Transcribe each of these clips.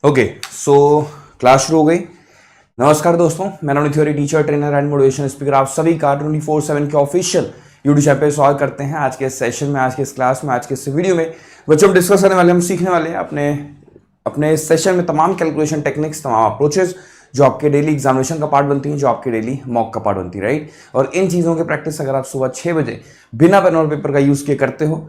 Okay so class शुरू हो गई। नमस्कार दोस्तों, मैं Navneet Tiwari, teacher trainer and motivation speaker. आप सभी का 24/7 के ऑफिशियल यूट्यूब चैनल पे स्वागत करते हैं। आज के सेशन में, आज के इस क्लास में, आज के इस वीडियो में बच्चों हम डिस्कस करने वाले, हम सीखने वाले हैं अपने अपने इस सेशन में तमाम कैलकुलेशन टेक्निक्स, तमाम अप्रोचेस जो आपके डेली एग्जामिनेशन का पार्ट बनती हैं, जो आपके डेली मॉक का पार्ट बनती है, राइट। और इन चीज़ों की प्रैक्टिस अगर आप सुबह 6 बजे बिना पेन और पेपर का यूज़ किए करते हो,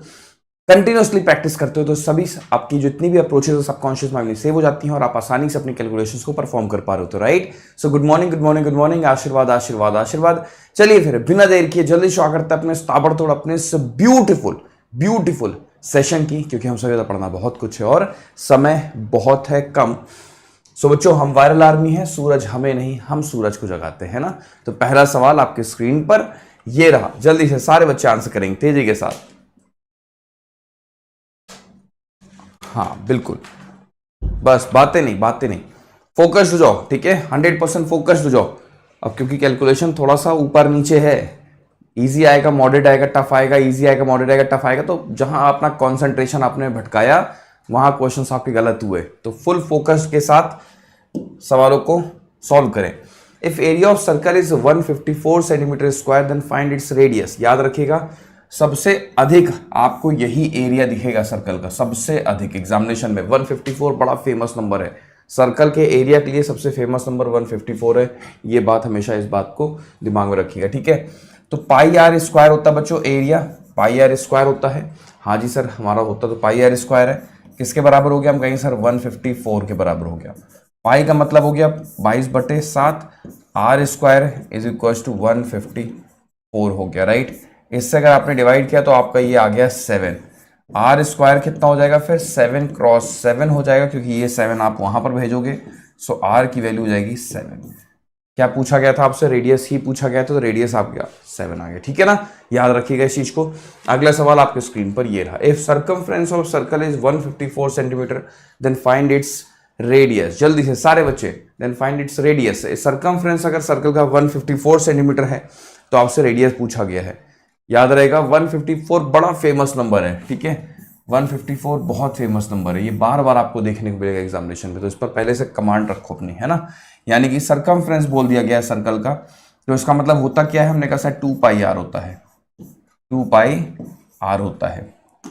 कंटिन्यूसली प्रैक्टिस करते हो, तो सभी आपकी जितनी भी अप्रोचेस है सबकॉन्शियस माइंड में सेव हो जाती हैं और आप आसानी से अपनी कैलकुलेशंस को परफॉर्म कर पा रहे हो, तो right. So good morning, good morning, good morning, आशीर्वाद आशीर्वाद आशीर्वाद। चलिए फिर बिना देर किए जल्दी शुरू करते हैं अपने ताबड़तोड़ अपने इस ब्यूटीफुल ब्यूटीफुल सेशन की, क्योंकि हम सभी का पढ़ना बहुत कुछ है और समय बहुत है कम। सो बच्चों, हम वायरल आर्मी है, सूरज हमें नहीं, हम सूरज को जगाते हैं ना। तो पहला सवाल आपके स्क्रीन पर ये रहा, जल्दी से सारे बच्चे आंसर करेंगे तेजी के साथ। हाँ बिल्कुल, बस बातें नहीं, फोकस्ड हो जाओ, ठीक है। 100% फोकस्ड हो जाओ। अब क्योंकि कैलकुलेशन थोड़ा सा ऊपर नीचे है, इजी आएगा मॉडरेट आएगा टफ आएगा, इजी आएगा मॉडरेट आएगा टफ आएगा, तो जहां अपना कंसंट्रेशन आपने भटकाया वहां क्वेश्चंस आपके गलत हुए। तो फुल फोकस के साथ सवालों को सॉल्व करें। If area of circle is 154 centimetre square then find its radius. याद रखिएगा, सबसे अधिक आपको यही एरिया दिखेगा सर्कल का, सबसे अधिक एग्जामिनेशन में 154 बड़ा फेमस नंबर है। सर्कल के एरिया के लिए सबसे फेमस नंबर 154 है। ये बात हमेशा इस बात को दिमाग में रखिएगा, ठीक है। तो पाई आर स्क्वायर होता है बच्चों एरिया, पाई आर स्क्वायर होता है। हाँ जी सर, हमारा होता तो पाई आर स्क्वायर है। किसके बराबर हो गया? हम कहेंगे सर 154 के बराबर हो गया। पाई का मतलब हो गया 22/7, R square is equal to 154 हो गया, राइट। इससे अगर आपने डिवाइड किया तो आपका ये आ गया 7। आर स्क्वायर कितना हो जाएगा फिर? 7 क्रॉस 7 हो जाएगा, क्योंकि ये 7 आप वहां पर भेजोगे। सो आर की वैल्यू हो जाएगी 7। क्या पूछा गया था आपसे? रेडियस ही पूछा गया था, तो रेडियस आप गया 7 आ गया, ठीक है ना। याद रखिएगा इस चीज को। अगला सवाल आपके स्क्रीन पर ये रहा। If circumference of circle is 154 centimetre then find its radius. जल्दी से सारे बच्चे, then find its radius. Circumference अगर सर्कल का 154 सेंटीमीटर है तो आपसे रेडियस पूछा गया है। याद रहेगा 154 बड़ा फेमस नंबर है, ठीक है। 154 बहुत फेमस नंबर है, ये बार बार आपको देखने को मिलेगा एग्जामिनेशन में, तो इस पर पहले से कमांड रखो अपनी, है ना। यानी कि सर्कमफ्रेंस बोल दिया गया है सर्कल का, तो इसका मतलब होता क्या है? हमने कहा सर 2 पाई आर होता है, 2 पाई आर होता है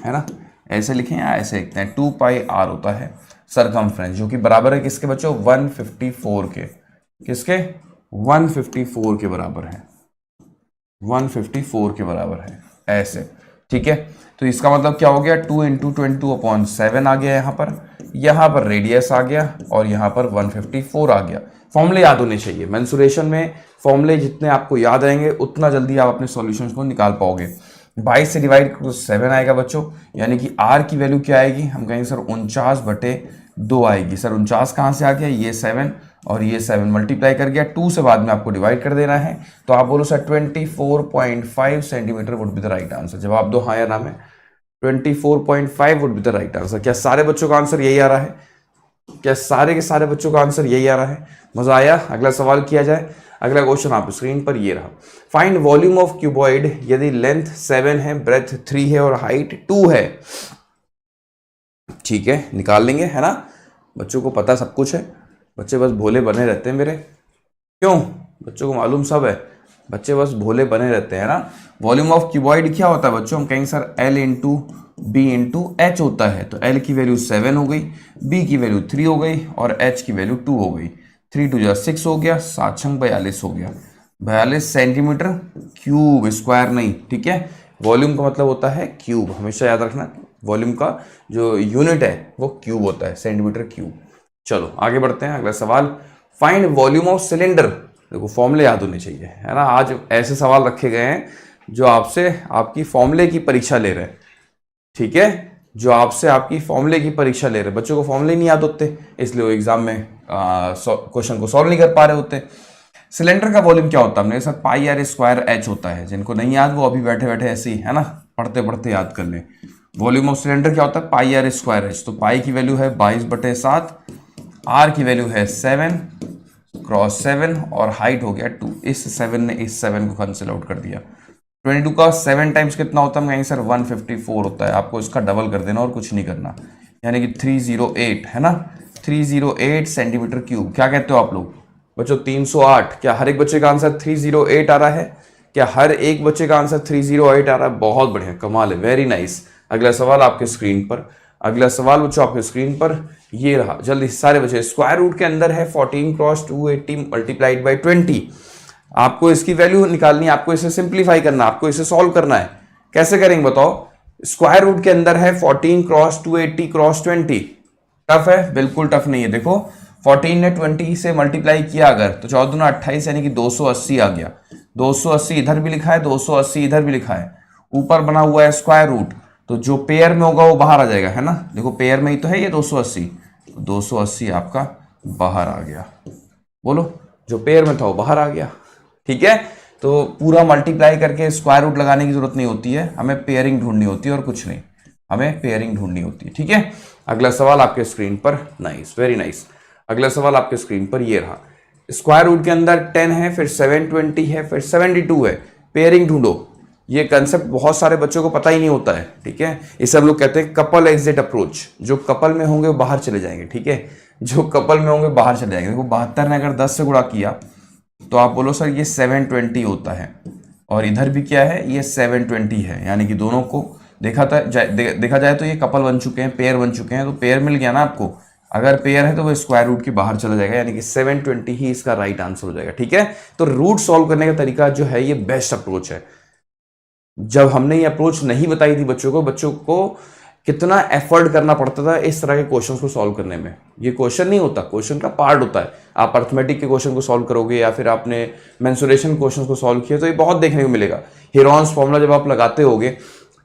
ना। ऐसे लिखें या ऐसे लिखते हैं? 2 पाई आर होता है सर्कमफ्रेंस, जो कि बराबर है किसके बच्चों? 154 के। किसके? 154 के बराबर है, 154 के बराबर है, ऐसे, ठीक है। तो इसका मतलब क्या हो गया? 2 × 22/7 आ गया यहाँ पर रेडियस आ गया और यहाँ पर 154 आ गया। फॉर्मूले याद होने चाहिए। मेंसुरेशन में फॉर्मूले जितने आपको याद आएंगे उतना जल्दी आप अपने सॉल्यूशंस को निकाल पाओगे। 22 से डिवाइड करो 7 आएगा बच्चों, यानी कि आर की वैल्यू क्या आएगी? हम कहेंगे सर 49/2 आएगी। सर 49 कहाँ से आ गया? ये 7 और ये 7 मल्टीप्लाई कर गया, 2 से बाद में आपको डिवाइड कर देना है। तो आप बोलो sir 24.5 centimetre would be the right answer. जवाब दो हाँ या ना में। 24.5 would be the right answer. क्या सारे बच्चों का आंसर यही आ रहा है? क्या सारे के सारे बच्चों का आंसर यही आ रहा है? मजा आया? अगला सवाल किया जाए। अगला क्वेश्चन आप स्क्रीन पर ये रहा। फाइंड वॉल्यूम ऑफ क्यूबॉइड यदि लेंथ 7 है, ब्रेथ 3 है और हाइट 2 है। ठीक है, निकाल लेंगे, है ना। बच्चों को पता सब कुछ है, बच्चे बस भोले बने रहते हैं मेरे। क्यों? बच्चों को मालूम सब है, बच्चे बस भोले बने रहते हैं ना। वॉल्यूम ऑफ क्यूबॉइड क्या होता है बच्चों? हम कहेंगे सर L × B × H होता है। तो L की वैल्यू 7 हो गई, B की वैल्यू 3 हो गई और H की वैल्यू 2 हो गई। 3 × 2 = 6 हो गया, 7 × 6 = 42 हो गया। 42 सेंटीमीटर क्यूब, स्क्वायर नहीं, ठीक है। वॉल्यूम का मतलब होता है क्यूब, हमेशा याद रखना। वॉल्यूम का जो यूनिट है वो क्यूब होता है, सेंटीमीटर क्यूब। चलो आगे बढ़ते हैं। अगला सवाल, फाइंड वॉल्यूम ऑफ सिलेंडर। देखो फॉर्मूले याद होने चाहिए, है ना। आज ऐसे सवाल रखे गए हैं जो आपसे आपकी फॉर्मूले की परीक्षा ले रहे हैं, ठीक है। जो आपसे आपकी फॉर्मूले की परीक्षा ले रहे हैं। बच्चों को फॉर्मूले नहीं याद होते, इसलिए वो एग्जाम में क्वेश्चन को सॉल्व नहीं कर पा रहे होते। सिलेंडर का वॉल्यूम क्या होता है? हमने sir pi R square H होता है। जिनको नहीं याद वो अभी बैठे बैठे ऐसे ही, है ना, पढ़ते पढ़ते याद कर लें। वॉल्यूम ऑफ सिलेंडर क्या होता है? पाई आर स्क्वायर एच। तो पाई की वैल्यू है 22/7, आर की वैल्यू है 7 क्रॉस 7 और हाइट हो गया 2। इस 7 ने इस 7 को कैंसिल आउट कर दिया। 22 का 7 टाइम्स कितना होता है? कहेंगे सर 154 होता है। आपको इसका डबल कर देना और कुछ नहीं करना, यानी कि 308, है ना। 308 सेंटीमीटर क्यूब। क्या कहते हो आप लोग बच्चों? 308। क्या हर एक बच्चे का आंसर 308 आ रहा है? क्या हर एक बच्चे का आंसर 308 आ रहा है? बहुत बढ़िया, कमाल है, वेरी नाइस। अगला सवाल आपके स्क्रीन पर, अगला सवाल बच्चों आपके स्क्रीन पर ये रहा। जल्दी सारे बच्चे, स्क्वायर रूट के अंदर है 14 क्रॉस 280 मल्टीप्लाइड बाई 20। आपको इसकी वैल्यू निकालनी है, आपको इसे सिंप्लीफाई करना है, आपको इसे सॉल्व करना है। कैसे करेंगे बताओ? स्क्वायर रूट के अंदर है 14 क्रॉस 280 क्रॉस 20। टफ है? बिल्कुल टफ नहीं है। देखो 14 ने 20 से मल्टीप्लाई किया अगर, तो 14 दूना 28 यानी कि 280 आ गया। 280 इधर भी लिखा है, 280 इधर भी लिखा है, ऊपर बना हुआ है स्क्वायर रूट, तो जो पेयर में होगा वो बाहर आ जाएगा, है ना। देखो पेयर में ही तो है ये 280, तो 280 आपका बाहर आ गया। बोलो, जो पेयर में था वो बाहर आ गया। ठीक है, तो पूरा मल्टीप्लाई करके स्क्वायर रूट लगाने की जरूरत नहीं होती है, हमें पेयरिंग ढूंढनी होती है और कुछ नहीं, हमें पेयरिंग ढूंढनी होती है। ठीक है, अगला सवाल आपके स्क्रीन पर, नाइस, वेरी नाइस। अगला सवाल आपके स्क्रीन पर ये रहा। स्क्वायर रूट के अंदर 10 है, फिर 720 है, फिर 72 है, पेयरिंग ढूंढो। ये कंसेप्ट बहुत सारे बच्चों को पता ही नहीं होता है। ठीक है, इसे हम लोग कहते हैं कपल एग्जिट अप्रोच। जो कपल में होंगे वो बाहर चले जाएंगे। ठीक है, जो कपल में होंगे बाहर चले जाएंगे। देखो 72 ने अगर 10 से गुणा किया तो आप बोलो सर ये 720 होता है, और इधर भी क्या है, ये 720 है, यानी कि दोनों को देखा जाए तो ये कपल बन चुके हैं, पेयर बन चुके हैं, तो पेयर मिल गया ना आपको। अगर पेयर है तो वो स्क्वायर रूट के बाहर चला जाएगा, यानी कि 720 ही इसका राइट आंसर हो जाएगा। ठीक है, तो रूट सॉल्व करने का तरीका जो है ये बेस्ट अप्रोच है। जब हमने ये अप्रोच नहीं बताई थी बच्चों को कितना एफर्ट करना पड़ता था इस तरह के क्वेश्चंस को सॉल्व करने में। ये क्वेश्चन नहीं होता, क्वेश्चन का पार्ट होता है। आप अर्थमेटिक के क्वेश्चन को सॉल्व करोगे या फिर आपने मेंसुरेशन क्वेश्चन को सॉल्व किया तो ये बहुत देखने को मिलेगा। हेरॉन्स फॉर्मूला जब आप लगाते होगे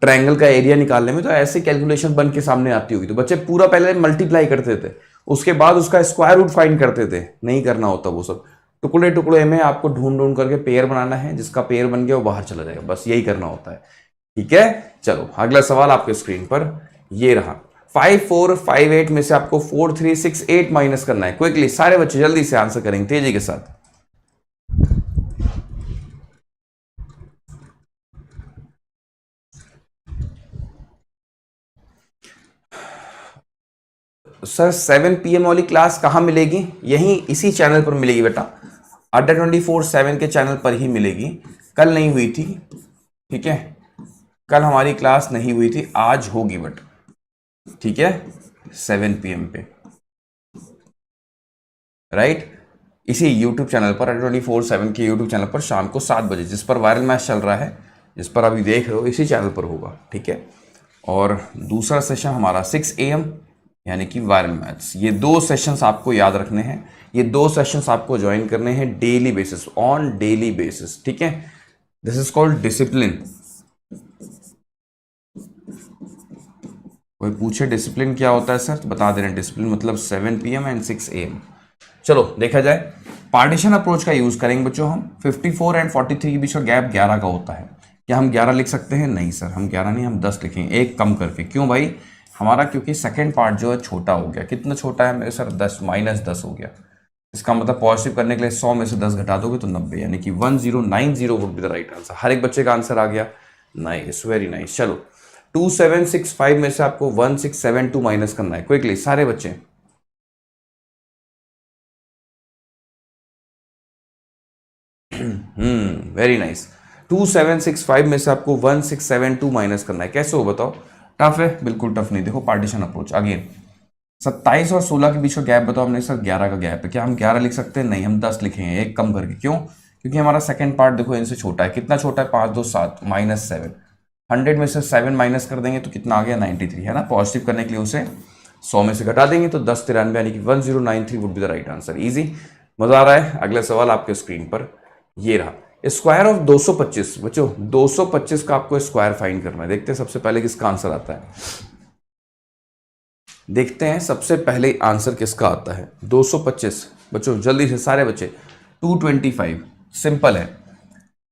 ट्रायंगल का एरिया निकालने में, तो ऐसी कैलकुलेशन बन के सामने आती होगी। तो बच्चे पूरा पहले मल्टीप्लाई करते थे, उसके बाद उसका स्क्वायर रूट फाइंड करते थे। नहीं करना होता वो सब, टुकड़े टुकड़े में आपको ढूंढ ढूंढ करके पेयर बनाना है, जिसका पेयर बन गया वो बाहर चला जाएगा, बस यही करना होता है। ठीक है, चलो अगला सवाल आपके स्क्रीन पर ये रहा। 5458 में से आपको 4368 माइनस करना है। क्विकली सारे बच्चे जल्दी से आंसर करेंगे तेजी के साथ। सर 7 PM वाली क्लास कहां मिलेगी? यहीं इसी चैनल पर मिलेगी बेटा, अड्डा 24/7 के चैनल पर ही मिलेगी। कल नहीं हुई थी, ठीक है, कल हमारी क्लास नहीं हुई थी, आज होगी बट, ठीक है, 7 PM पे, राइट। इसी यूट्यूब चैनल पर, अड्डा 24/7 के यूट्यूब चैनल पर शाम को 7 बजे, जिस पर वायरल मैच चल रहा है, जिस पर अभी देख रहे हो, इसी चैनल पर होगा। ठीक है, और दूसरा सेशन हमारा 6 AM यानी कि वायरल मैथ्स। ये 2 सेशंस आपको याद रखने हैं, ये 2 सेशंस आपको ज्वाइन करने हैं daily basis, on daily basis. ठीक है, दिस इज कॉल्ड डिसिप्लिन। कोई पूछे डिसिप्लिन क्या होता है सर, तो बता दे रहे हैं, डिसिप्लिन मतलब 7 PM एंड 6 AM। चलो देखा जाए, पार्टीशन अप्रोच का यूज करेंगे बच्चों हम। 54 एंड 43 के बीच का गैप 11 का होता है। क्या हम 11 लिख सकते हैं? नहीं सर, हम 11 नहीं, हम 10 लिखेंगे, एक कम करके। क्यों भाई? हमारा क्योंकि सेकेंड पार्ट जो है छोटा हो गया। कितना छोटा है मेरे सर? 10 -10 हो गया। इसका मतलब पॉजिटिव करने के लिए 100 में से 10 घटा दोगे तो 90, यानी कि 1090 would be the right answer. हर एक बच्चे का आंसर आ गया, नाइस, वेरी नाइस। चलो 2765 में से आपको 1672 माइनस करना है। क्विकली सारे बच्चे, वेरी नाइस। 2765 में से आपको 1672 माइनस करना है। कैसे हो बताओ? टफ है? बिल्कुल टफ नहीं। देखो पार्टीशन अप्रोच अगेन, 27 और 16 के बीच का गैप बताओ। हमने सर 11 का गैप है, क्या हम 11 लिख सकते हैं? नहीं, हम 10 लिखेंगे, एक कम करके। क्यों? क्योंकि हमारा सेकंड पार्ट देखो इनसे छोटा है। कितना छोटा है? 5 2 7 -7। 100 में से 7 माइनस कर देंगे तो कितना आ गया? 93, है ना। पॉजिटिव करने के लिए उसे 100 में से घटा देंगे तो 1093 यानी कि 1093 would be the right answer. Easy, मजा आ रहा है। अगला सवाल आपके स्क्रीन पर ये रहा। स्क्वायर ऑफ 225 बच्चों, 225 का आपको स्क्वायर फाइंड करना है। देखते हैं सबसे पहले किसका आंसर आता है, देखते हैं सबसे पहले आंसर किसका आता है। 225 बच्चों जल्दी से सारे बच्चे, 225 सिंपल है।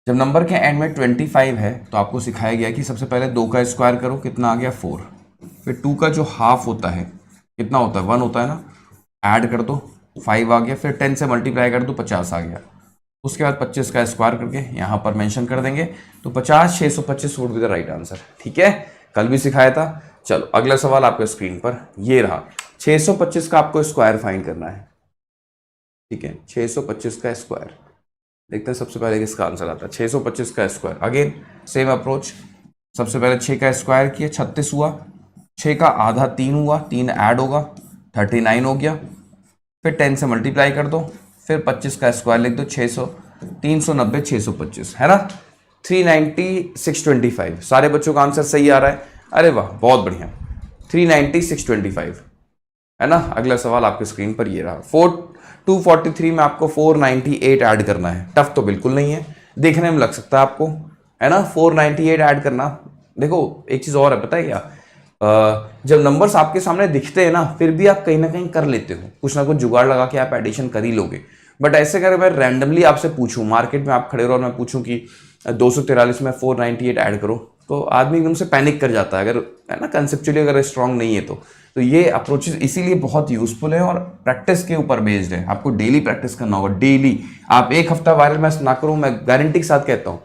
जब नंबर के एंड में 25 है तो आपको सिखाया गया कि सबसे पहले 2 का स्क्वायर करो, कितना आ गया? 4। फिर 2 का जो हाफ होता है कितना होता है? 1 होता है ना, ऐड कर दो, 5 आ गया। फिर 10 से मल्टीप्लाई कर दो, 50 आ गया। उसके बाद 25 का स्क्वायर करके यहाँ पर मेंशन कर देंगे तो 50 625 would be the right answer. ठीक है, कल भी सिखाया था। चलो अगला सवाल आपके स्क्रीन पर ये रहा। 625 का आपको स्क्वायर फाइंड करना है, ठीक है, 625 का स्क्वायर। देखते हैं सबसे पहले किसका आंसर आता है। 625 का स्क्वायर, अगेन सेम अप्रोच, सबसे पहले 6 का स्क्वायर किया 36 हुआ, 6 का आधा 3 हुआ, 3 ऐड होगा 39 हो गया, फिर 10 से मल्टीप्लाई कर दो, फिर 25 का स्क्वायर लिख दो, 600, 390, 625 है ना, 390, 625। सारे बच्चों का आंसर सही आ रहा है, अरे वाह बहुत बढ़िया, 390, 625 है ना। अगला सवाल आपके स्क्रीन पर ये रहा, 243 में आपको 498 ऐड करना है। टफ तो बिल्कुल नहीं है, देखने में लग सकता है आपको, है ना, 498 ऐड करना। देखो एक चीज और है, पता है क्या, जब नंबर्स आपके सामने दिखते हैं ना, फिर भी आप कहीं ना कहीं कर लेते हो, कुछ ना कुछ जुगाड़ लगा के आप एडिशन कर ही लोगे। बट ऐसे अगर मैं रैंडमली आपसे पूछूं, मार्केट में आप खड़े रहो और मैं पूछूं कि 243 में 498 ऐड करो, तो आदमी एकदम से पैनिक कर जाता है, अगर है ना कंसेप्चुअली अगर स्ट्रांग नहीं है तो ये अप्रोचेस इसीलिए बहुत यूजफुल है और प्रैक्टिस के ऊपर बेस्ड है। आपको डेली प्रैक्टिस करना होगा, डेली। आप एक हफ्ता वायरल मैथ्स ना करो, मैं गारंटी के साथ कहता हूँ,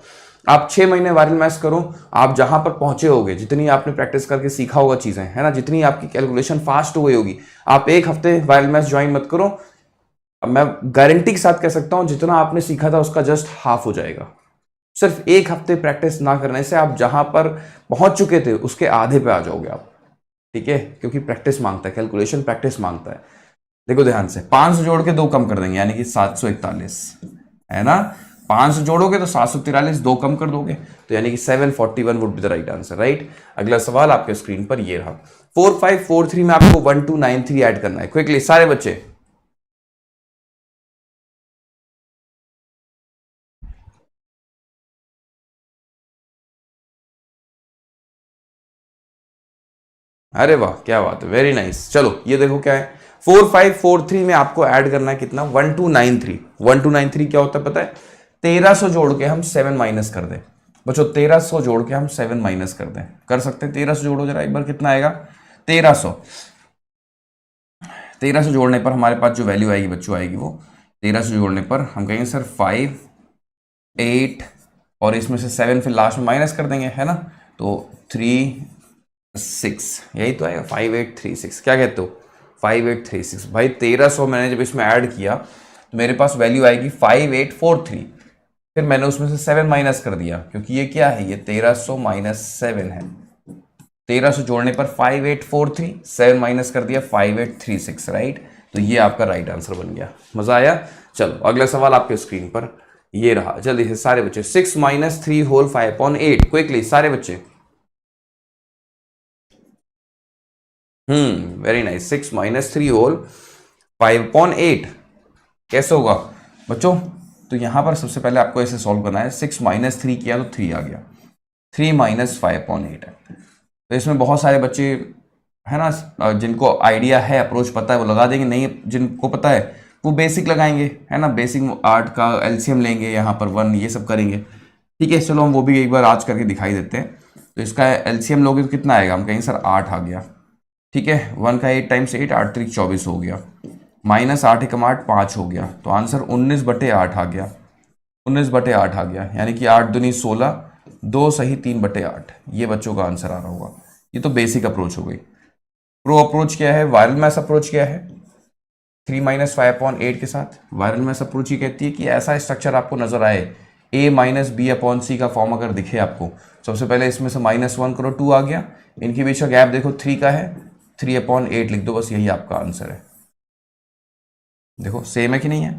आप 6 महीने वायरल मैथ्स करो, आप जहां पर पहुंचे होगे, जितनी आपने प्रैक्टिस करके सीखा होगा चीजें, है ना, जितनी आपकी कैलकुलेशन फास्ट हो गई होगी, आप एक हफ्ते वायरल मैथ्स ज्वाइन मत करो, मैं गारंटी के साथ कह सकता हूं जितना आपने सीखा था उसका जस्ट हाफ हो जाएगा। सिर्फ एक हफ्ते प्रैक्टिस ना करने से आप जहां पर पहुंच चुके थे उसके आधे पे आ जाओगे आप, ठीक है, क्योंकि प्रैक्टिस मांगता है, कैलकुलेशन प्रैक्टिस मांगता है। देखो ध्यान से, 500 जोड़ के 2 कम कर देंगे, यानी कि 741 है ना, 500 जोड़ोगे तो 743, 2 कम कर दोगे तो यानी कि 741 would be the right answer, right. अगला सवाल आपके स्क्रीन पर ये रहा, 4543 में आपको 1293 ऐड करना है। क्विकली सारे बच्चे, अरे वाह क्या बात है, वेरी नाइस। चलो ये देखो क्या है, 4543 में आपको ऐड करना है कितना, 1293। 1293 क्या होता है पता है, 1300 जोड़ के हम 7 माइनस कर दें बच्चों, 1300 जोड़ के हम 7 माइनस कर दें, कर सकते हैं। 1300 जोड़ो जरा एक बार, कितना आएगा, 1300। 1300 जोड़ने पर हमारे पास जो वैल्यू आएगी बच्चों, आएगी वो 1300 जोड़ने पर हम कहेंगे सर 5, 8 और इसमें से 7 फिर लास्ट में माइनस कर देंगे, है ना, तो 3, 6, यही तो आएगा 5836। क्या कहते हो, 5836। भाई 1300 मैंने जब इसमें ऐड किया तो मेरे पास वैल्यू आएगी 5843, फिर मैंने उसमें से 7 माइनस कर दिया, क्योंकि ये क्या है, ये 1300 माइनस 7 है। 1300 जोड़ने पर 5843, 7 माइनस कर दिया 5836, राइट। तो ये आपका राइट आंसर बन गया। मजा आया। चलो अगला सवाल आपके स्क्रीन पर ये रहा, जल्दी से सारे बच्चे, 6 माइनस 3 होल 5/8, क्विकली सारे बच्चे। वेरी नाइस, 6 माइनस 3 होल 5/8 कैसे होगा बच्चों, तो यहां पर सबसे पहले आपको ऐसे सॉल्व करना है, 6 माइनस 3 किया तो 3 आ गया, 3 माइनस 5/8 है। तो इसमें बहुत सारे बच्चे है ना जिनको आइडिया है, अप्रोच पता है वो लगा देंगे, नहीं जिनको पता है वो बेसिक लगाएंगे, है ना, बेसिक 8 का एलसीएम लेंगे, यहाँ पर 1 ये सब करेंगे, ठीक है। चलो हम वो भी एक बार आज करके दिखाई देते हैं। तो इसका एलसीएम लोगे तो कितना आएगा, हम कहेंगे सर 8 आ गया, ठीक है, 1 का 8 टाइम्स 8, 8 3 24 हो गया, माइनस 8 एकम 8 5 हो गया, तो आंसर 19/8 आ गया, 19/8 आ गया, यानी कि 8 दूनी 16, 2 सही 3/8, ये बच्चों का आंसर आ रहा होगा। ये तो बेसिक अप्रोच हो गई। प्रो अप्रोच क्या है, वायरल मैथ्स अप्रोच क्या है, 3 माइनस 5/8 के साथ वायरल मैथ्स अप्रोच ही कहती है कि ऐसा स्ट्रक्चर आपको नजर आए, a माइनस बी अपॉन सी का फॉर्म अगर दिखे आपको, सबसे पहले इसमें से -1 करो, 2 आ गया, इनके बीच का गैप देखो 3 का है, 3/8 लिख दो, बस यही आपका आंसर है। देखो सेम है कि नहीं है,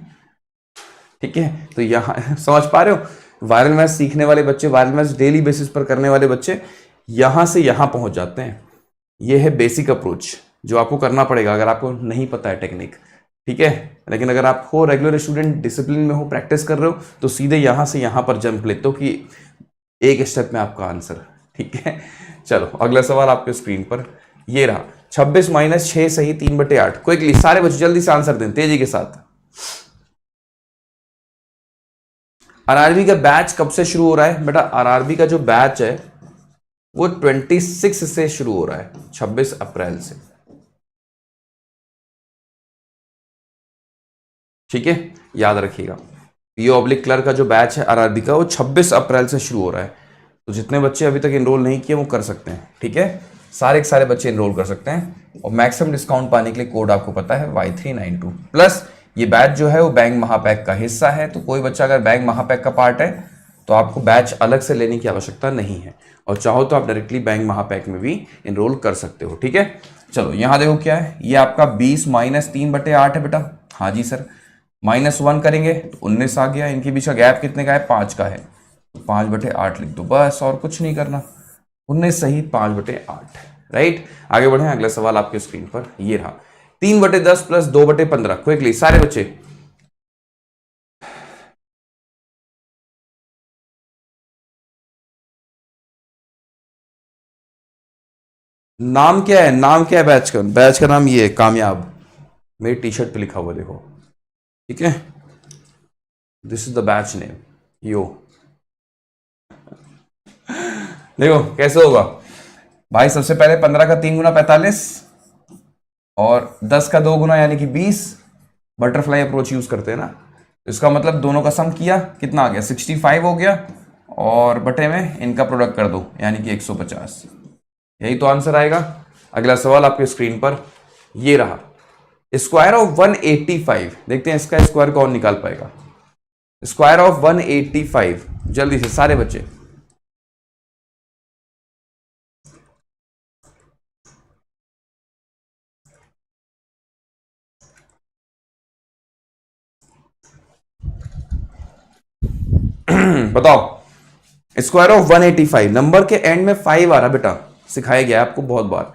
ठीक है। तो यहां समझ पा रहे हो, वायरल मैथ्स सीखने वाले बच्चे, वायरल मैथ्स डेली बेसिस पर करने वाले बच्चे यहां से यहां पहुंच जाते हैं। ये है बेसिक अप्रोच जो आपको करना पड़ेगा अगर आपको नहीं पता है टेक्निक, ठीक है। लेकिन अगर आप हो रेगुलर स्टूडेंट, डिसिप्लिन में हो, प्रैक्टिस कर रहे हो, तो सीधे यहां से यहां पर जंप लेते हो कि एक स्टेप में आपका आंसर, ठीक है। चलो अगला सवाल आपके स्क्रीन पर ये रहा, 26 माइनस 6 सही 3/8, क्विकली सारे बच्चे जल्दी से आंसर दें तेजी के साथ। आरआरबी का बैच कब से शुरू हो रहा है बेटा, आरआरबी का जो बैच है वो 26 से शुरू हो रहा है, 26 अप्रैल से, ठीक है, याद रखिएगा। पीओ ऑब्लिक क्लर्क का जो बैच है आरआरबी का वो 26 अप्रैल से शुरू हो रहा है। तो जितने बच्चे अभी तक एनरोल नहीं किए वो कर सकते हैं, ठीक है। सारे के सारे बच्चे इनरोल कर सकते हैं और मैक्सिमम डिस्काउंट पाने के लिए कोड आपको पता है Y392 प्लस। ये बैच जो है वो बैंक महापैक का हिस्सा है, तो कोई बच्चा अगर बैंक महापैक का पार्ट है तो आपको बैच अलग से लेने की आवश्यकता नहीं है, और चाहो तो आप डायरेक्टली बैंक महापैक में भी इनरोल कर सकते हो। ठीक है, चलो यहाँ देखो क्या है, ये आपका 20 माइनस 3/8 है बेटा। हाँ जी सर, -1 करेंगे तो 19 आ गया। इनके बीच का गैप कितने का है, 5 का है, तो 5/8 लिख दो बस, और कुछ नहीं करना। 19 सही 5/8, राइट। आगे बढ़े, अगला सवाल आपके स्क्रीन पर ये रहा, 3/10 प्लस 2/15। क्विकली सारे बच्चे, नाम क्या है, नाम क्या है बैच का? बैच का नाम ये है कामयाब, मेरी टी शर्ट पे लिखा हुआ देखो, ठीक है। This is the batch name yo. देखो कैसे होगा भाई, सबसे पहले 15 का 3 गुना 45 और 10 का 2 गुना यानी कि 20, बटरफ्लाई अप्रोच यूज करते हैं ना। इसका मतलब दोनों का सम किया, कितना आ गया, 65 हो गया, और बटे में इनका प्रोडक्ट कर दो यानी कि 150। यही तो आंसर आएगा। अगला सवाल आपके स्क्रीन पर ये रहा, स्क्वायर ऑफ 185। देखते हैं इसका स्क्वायर कौन निकाल पाएगा। स्क्वायर ऑफ 185, जल्दी से सारे बच्चे। बताओ, स्क्वायर ऑफ 185, नंबर के एंड में 5 आ रहा बेटा, सिखाया गया है आपको बहुत बार।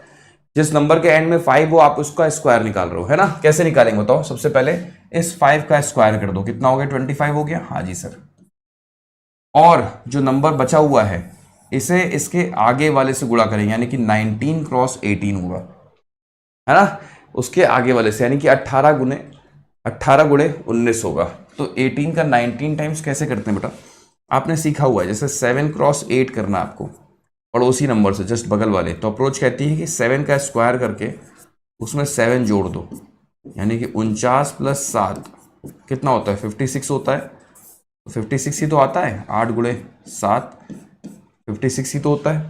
जिस नंबर के एंड में 5 हो आप उसका स्क्वायर निकाल रहे हो, है ना। कैसे निकालेंगे बताओ, सबसे पहले इस 5 का स्क्वायर कर दो, कितना हो गया, 25 हो गया। हाँ जी सर, और जो नंबर बचा हुआ है इसे इसके आगे वाले से गुणा करेंगे, यानी कि 19 क्रॉस 18 हुआ, है ना। उसके आगे वाले से यानी कि 18 गुणे 19 होगा। तो 18 का 19 टाइम्स कैसे करते हैं बेटा, आपने सीखा हुआ है, जैसे 7 क्रॉस 8 करना आपको पड़ोसी नंबर से, जस्ट बगल वाले। तो अप्रोच कहती है कि 7 का स्क्वायर करके उसमें 7 जोड़ दो, यानी कि 49 प्लस 7 कितना होता है, 56 होता है। 56 ही तो आता है, 8 गुणे 7 56 ही तो होता है।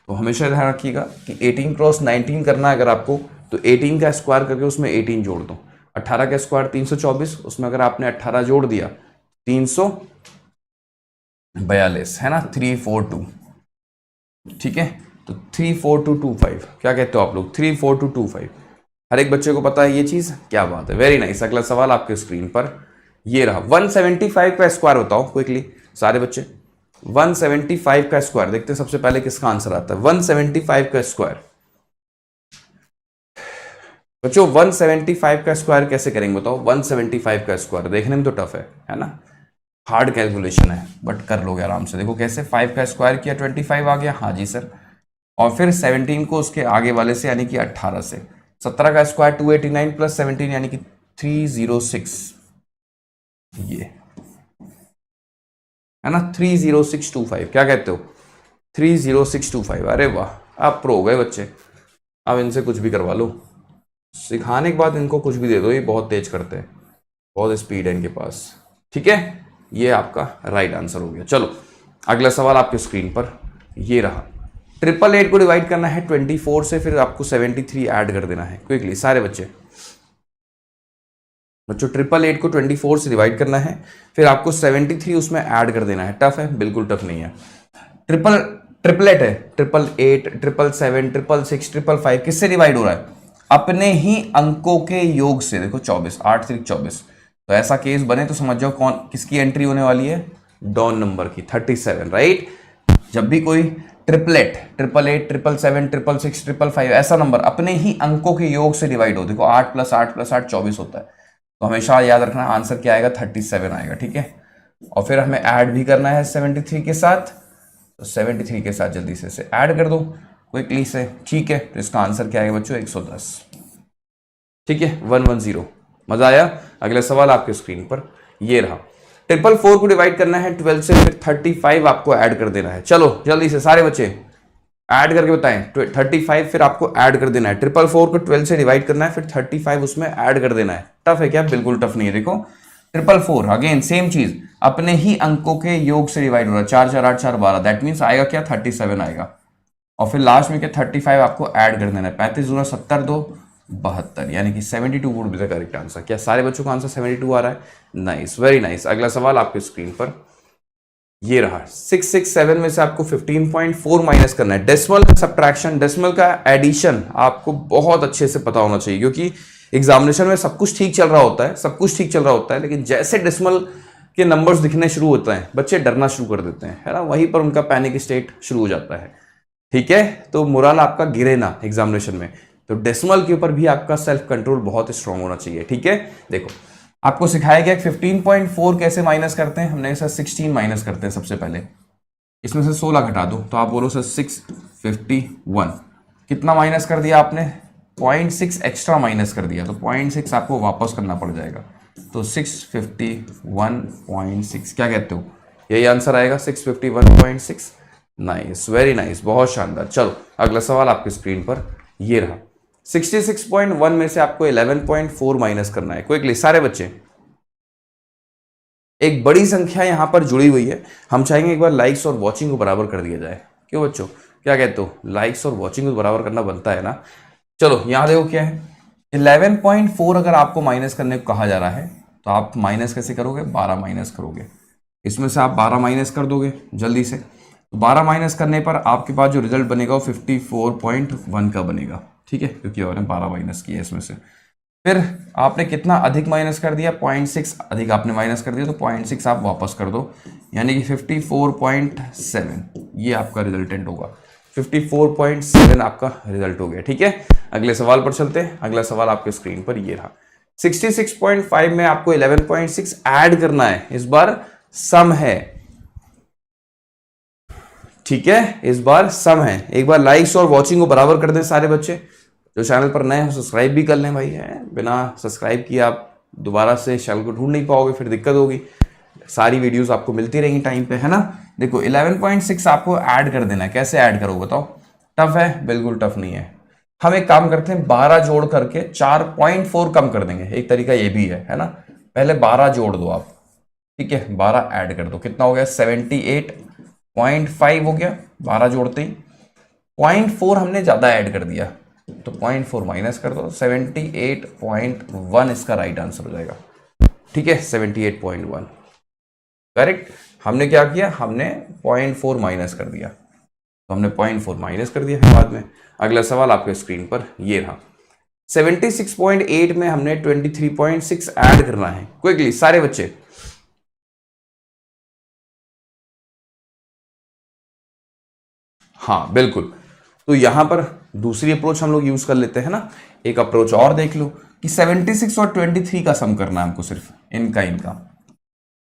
तो हमेशा ध्यान रखिएगा कि 18 क्रॉस 19 करना है अगर आपको, तो 18 का स्क्वायर करके उसमें 18 जोड़ दो। 18 का स्क्वायर 324, उसमें अगर आपने 18 जोड़ दिया 342, है ना, 342, ठीक है। तो 34225, क्या कहते हो आप लोग, 34225। हर एक बच्चे को पता है ये चीज, क्या बात है, वेरी नाइस। अगला सवाल आपके स्क्रीन पर ये रहा, 175 का स्क्वायर बताओ क्विकली सारे बच्चे। 175 का स्क्वायर देखते हैं सबसे पहले किसका आंसर आता है। 175 का स्क्वायर बच्चों, 175 का स्क्वायर कैसे करेंगे बताओ। 175 का स्क्वायर देखने में तो टफ है ना, हार्ड कैलकुलेशन है, बट कर लोगे आराम से। देखो कैसे, 5 का स्क्वायर किया 25 आ गया, हाँ जी सर, और फिर 17 को उसके आगे वाले से यानी कि 18 से। 17 का स्क्वायर 289 प्लस 17 यानी कि 306, ये है ना, 30625। क्या कहते हो, 30625। अरे वाह, आप प्रो हो गए बच्चे। अब इनसे कुछ भी करवा लो, सिखाने के बाद इनको कुछ भी दे दो, ये बहुत तेज करते हैं, बहुत स्पीड है इनके पास। ठीक है, ये आपका राइट आंसर हो गया। चलो अगला सवाल आपके स्क्रीन पर ये रहा, 888 को डिवाइड करना है 24 से, फिर आपको 73 ऐड कर देना है। क्विकली सारे बच्चे, बच्चों 888 को 24 से डिवाइड करना है, फिर आपको 73 उसमें ऐड कर देना है। टफ है, बिल्कुल टफ नहीं है। ट्रिपलेट है, 888, 777, 666, 555 किससे डिवाइड हो रहा है, अपने ही अंकों के योग से। देखो 24, 8 3 24, तो ऐसा केस बने तो समझ जाओ कौन किसकी एंट्री होने वाली है, डॉन नंबर की, 37, राइट। जब भी कोई ट्रिपलेट 888, 777, 666, 555 ऐसा नंबर अपने ही अंकों के योग से डिवाइड हो, देखो 8 + 8 + 8 24 होता है, तो हमेशा याद रखना आंसर क्या आएगा, 37 आएगा। ठीक है, और फिर हमें ऐड भी करना है 73 के साथ, तो 73 के साथ जल्दी से इसे ऐड कर दो क्विकली से। ठीक है, तो इसका आंसर क्या आएगा बच्चों, 110। ठीक है, 110। मजा आया। अगला सवाल आपके स्क्रीन पर ये रहा, 444 को डिवाइड करना है 12 से, फिर 35 आपको ऐड कर देना है। चलो जल्दी से सारे बच्चे ऐड करके बताएं, 35 फिर आपको ऐड कर देना है। 444 को 12 से डिवाइड करना है, फिर 35 उसमें ऐड कर देना है। टफ है क्या, बिल्कुल टफ नहीं है। देखो 444 अगेन सेम चीज, अपने ही अंकों के योग से डिवाइड हो रहा है, 4 4 8 4 12, दैट मीन्स आएगा क्या, 37 आएगा। और फिर लास्ट में क्या 35 आपको ऐड कर देना है। 35 दूना 70 दो 72, यानी कि 72 would be the correct answer. क्या सारे बच्चों का आंसर 72 आ रहा है? Nice, very nice. अगला सवाल आपके स्क्रीन पर ये रहा। 667 में से आपको 15.4 माइनस करना है। डेसिमल का सब्ट्रैक्शन, डेसिमल का एडिशन आपको बहुत अच्छे से पता होना चाहिए, क्योंकि एग्जामिनेशन में सब कुछ ठीक चल रहा होता है, सब कुछ ठीक चल रहा होता है, लेकिन जैसे डेसिमल के नंबर्स दिखने शुरू होते हैं बच्चे डरना शुरू कर देते हैं, है ना, वहीं पर उनका पैनिक स्टेट शुरू हो जाता है। ठीक है, तो मोरल आपका गिरे ना एग्जामिनेशन में, तो डेसिमल के ऊपर भी आपका सेल्फ कंट्रोल बहुत स्ट्रांग होना चाहिए। ठीक है, देखो आपको सिखाया गया 15.4 कैसे माइनस करते हैं। हमने सर 16 माइनस करते हैं सबसे पहले, इसमें से 16 घटा दो, तो आप बोलो सर 651। कितना माइनस कर दिया आपने? 0.6 एक्स्ट्रा माइनस कर दिया, तो 0.6 आपको वापस करना पड़ जाएगा, तो 651.6। क्या कहते हो, यही आंसर आएगा 651.6। नाइस, वेरी नाइस, बहुत शानदार। चलो अगला सवाल आपकी स्क्रीन पर ये रहा। 66.1 में से आपको 11.4 माइनस करना है। क्विकली सारे बच्चे, एक बड़ी संख्या यहां पर जुड़ी हुई है, हम चाहेंगे एक बार लाइक्स और वॉचिंग को बराबर कर दिया जाए। क्यों बच्चों, क्या कहते हो, लाइक्स और वॉचिंग को बराबर करना बनता है ना। चलो यहां देखो क्या है, 11.4 अगर आपको माइनस करने को कहा जा रहा है तो आप माइनस कैसे करोगे? 12 माइनस करोगे, इसमें से आप 12 माइनस कर दोगे जल्दी से, तो 12 माइनस करने पर आपके पास जो रिजल्ट बनेगा वो 54.1 का बनेगा। ठीक है, क्योंकि आपने 12 माइनस किया इसमें से। फिर आपने कितना अधिक माइनस कर दिया? 0.6 अधिक आपने माइनस कर दिया, तो 0.6 आप वापस कर दो, यानी कि 54.7 ये आपका रिजल्टेंट होगा। 54.7 आपका रिजल्ट हो गया। ठीक है, अगले सवाल पर चलते हैं। अगला सवाल आपके स्क्रीन पर ये रहा। 66.5 में आपको 11.6 ऐड करना है, इस बार सम है। ठीक है, इस बार सम है। एक बार लाइक्स और वॉचिंग को बराबर कर दें सारे बच्चे, जो चैनल पर नए हैं सब्सक्राइब भी कर लें भाई, है बिना सब्सक्राइब किए आप दोबारा से चैनल को ढूंढ नहीं पाओगे, फिर दिक्कत होगी। सारी वीडियोस आपको मिलती रहेंगी टाइम पे, है ना। देखो 11.6 आपको ऐड कर देना है, कैसे ऐड करोगे बताओ? टफ है? बिल्कुल टफ नहीं है। हम एक काम करते हैं, 12 जोड़ करके 4.4 कम कर देंगे, एक तरीका ये भी है ना। पहले 12 जोड़ दो आप, ठीक है, 12 ऐड कर दो, कितना हो गया? 78.5 हो गया 12 जोड़ते ही। 0.4 हमने ज्यादा ऐड कर दिया, तो 0.4 माइनस कर दो, 78.1 इसका राइट आंसर हो जाएगा। ठीक है, 78.1 करेक्ट। हमने क्या किया, हमने 0.4 माइनस कर दिया, तो हमने 0.4 माइनस कर दिया है बाद में। अगला सवाल आपके स्क्रीन पर ये रहा। 76.8 में हमने 23.6 ऐड करना है। क्विकली सारे बच्चे, हाँ बिल्कुल। तो यहां पर दूसरी अप्रोच हम लोग यूज कर लेते हैं ना। एक अप्रोच और देख लो कि 76 और 23 का सम करना है हमको, सिर्फ इनका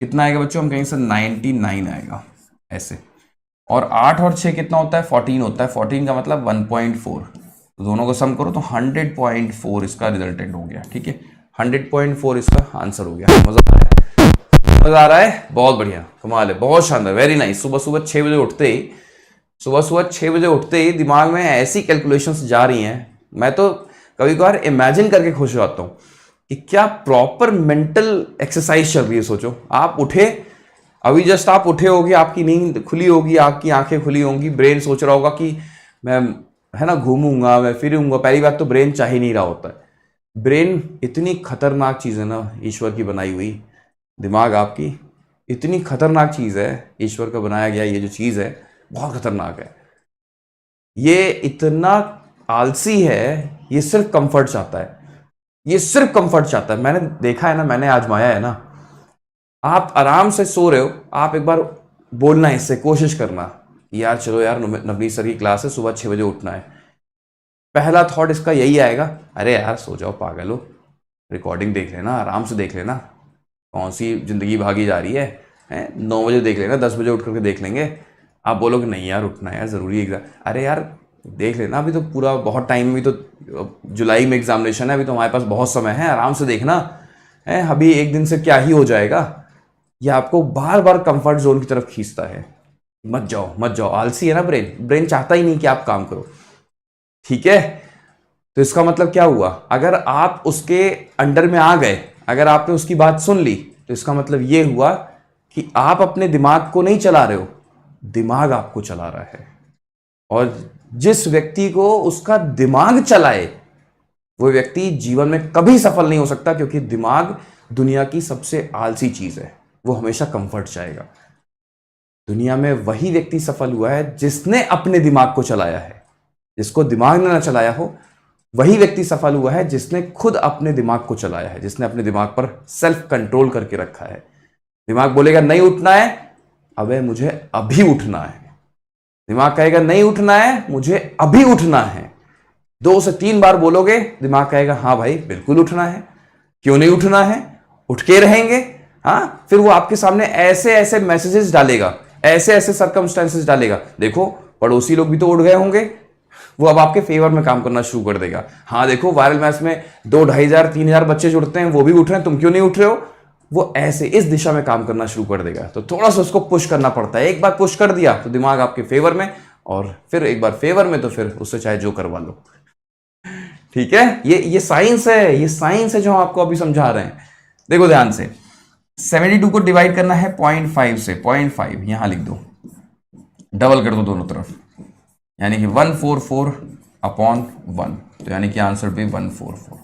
कितना आएगा बच्चों? हम कहेंगे सर 99 आएगा ऐसे। और 8 और 6 कितना होता है? 14 होता है। 14 का मतलब 1.4, तो दोनों को सम करो तो 100.4 इसका रिजल्टेंट हो गया। ठीक है, 100.4 इसका आंसर हो गया। मजा आ रहा है? मजा आ रहा है? बहुत बढ़िया, कमाल है, बहुत शानदार, वेरी नाइस। सुबह सुबह 6 बजे उठते ही, सुबह सुबह 6 बजे उठते ही दिमाग में ऐसी कैलकुलेशंस जा रही हैं, मैं तो कभी कभार इमेजिन करके खुश हो जाता हूँ कि क्या प्रॉपर मेंटल एक्सरसाइज चल रही है। सोचो आप उठे, अभी जस्ट आप उठे होगे, आपकी नींद खुली होगी, आपकी आंखें खुली होंगी, ब्रेन सोच रहा होगा कि मैं, है ना, घूमूंगा, मैं फिरूंगा। पहली बात तो ब्रेन चाह ही नहीं रहा होता है। ब्रेन इतनी खतरनाक चीज़ है ना, ईश्वर की बनाई हुई। दिमाग आपकी इतनी खतरनाक चीज़ है, ईश्वर का बनाया गया ये जो चीज़ है बहुत खतरनाक है। ये इतना आलसी है, ये सिर्फ कंफर्ट चाहता है, ये सिर्फ कंफर्ट चाहता है। मैंने देखा है ना, मैंने आजमाया है ना। आप आराम से सो रहे हो, आप एक बार बोलना, इससे कोशिश करना, यार चलो यार नवनीत सर की क्लास है, सुबह 6 बजे उठना है। पहला थॉट इसका यही आएगा, अरे यार सो जाओ पागल हो, रिकॉर्डिंग देख लेना, आराम से देख लेना, कौन सी जिंदगी भागी जा रही है 9 बजे देख लेना, 10 बजे उठ करके देख लेंगे। आप बोलोगे नहीं यार उठना है यार, ज़रूरी एग्जाम। अरे यार देख लेना, अभी तो पूरा बहुत टाइम, भी तो जुलाई में एग्जामिनेशन है, अभी तो हमारे पास बहुत समय है, आराम से देखना है, अभी एक दिन से क्या ही हो जाएगा। ये आपको बार बार कंफर्ट जोन की तरफ खींचता है। मत जाओ मत जाओ, आलसी है ना ब्रेन, ब्रेन चाहता ही नहीं कि आप काम करो। ठीक है, तो इसका मतलब क्या हुआ, अगर आप उसके अंडर में आ गए, अगर आपने उसकी बात सुन ली, तो इसका मतलब ये हुआ कि आप अपने दिमाग को नहीं चला रहे हो, दिमाग आपको चला रहा है। और जिस व्यक्ति को उसका दिमाग चलाए वो व्यक्ति जीवन में कभी सफल नहीं हो सकता, क्योंकि दिमाग दुनिया की सबसे आलसी चीज है, वो हमेशा कंफर्ट चाहेगा। दुनिया में वही व्यक्ति सफल हुआ है जिसने अपने दिमाग को चलाया है। जिसको दिमाग ने ना चलाया हो वही व्यक्ति सफल हुआ है जिसने खुद अपने दिमाग को चलाया है, जिसने अपने दिमाग पर सेल्फ कंट्रोल करके रखा है। दिमाग बोलेगा नहीं उठना है, अबे मुझे अभी उठना है। दिमाग कहेगा नहीं उठना है, मुझे अभी उठना है। 2 से 3 बार बोलोगे, दिमाग कहेगा हाँ भाई बिल्कुल उठना है, क्यों नहीं उठना है, उठ के रहेंगे। हाँ, फिर वो आपके सामने ऐसे ऐसे मैसेजेस डालेगा, ऐसे ऐसे सर्कमस्टेंसेस डालेगा, देखो पड़ोसी लोग भी तो उठ गए होंगे, वो अब आपके फेवर में काम करना शुरू कर देगा। हाँ देखो वायरल मैच में 2-2,500-3,000 बच्चे जुड़ते हैं, वो भी उठ रहे हैं, तुम क्यों नहीं उठ रहे हो। वो ऐसे इस दिशा में काम करना शुरू कर देगा। तो थोड़ा सा उसको पुश करना पड़ता है। एक बार पुश कर दिया तो दिमाग आपके फेवर में, और फिर एक बार फेवर में तो फिर उससे चाहे जो करवा लो। ठीक है, ये साइंस है, ये साइंस है जो हम आपको अभी समझा रहे हैं। देखो ध्यान से, 72 को डिवाइड करना है 0.5 से, 0.5 यहां लिख दो, डबल कर दो दोनों तरफ, यानी कि 144/1, तो यानी कि आंसर भी 144।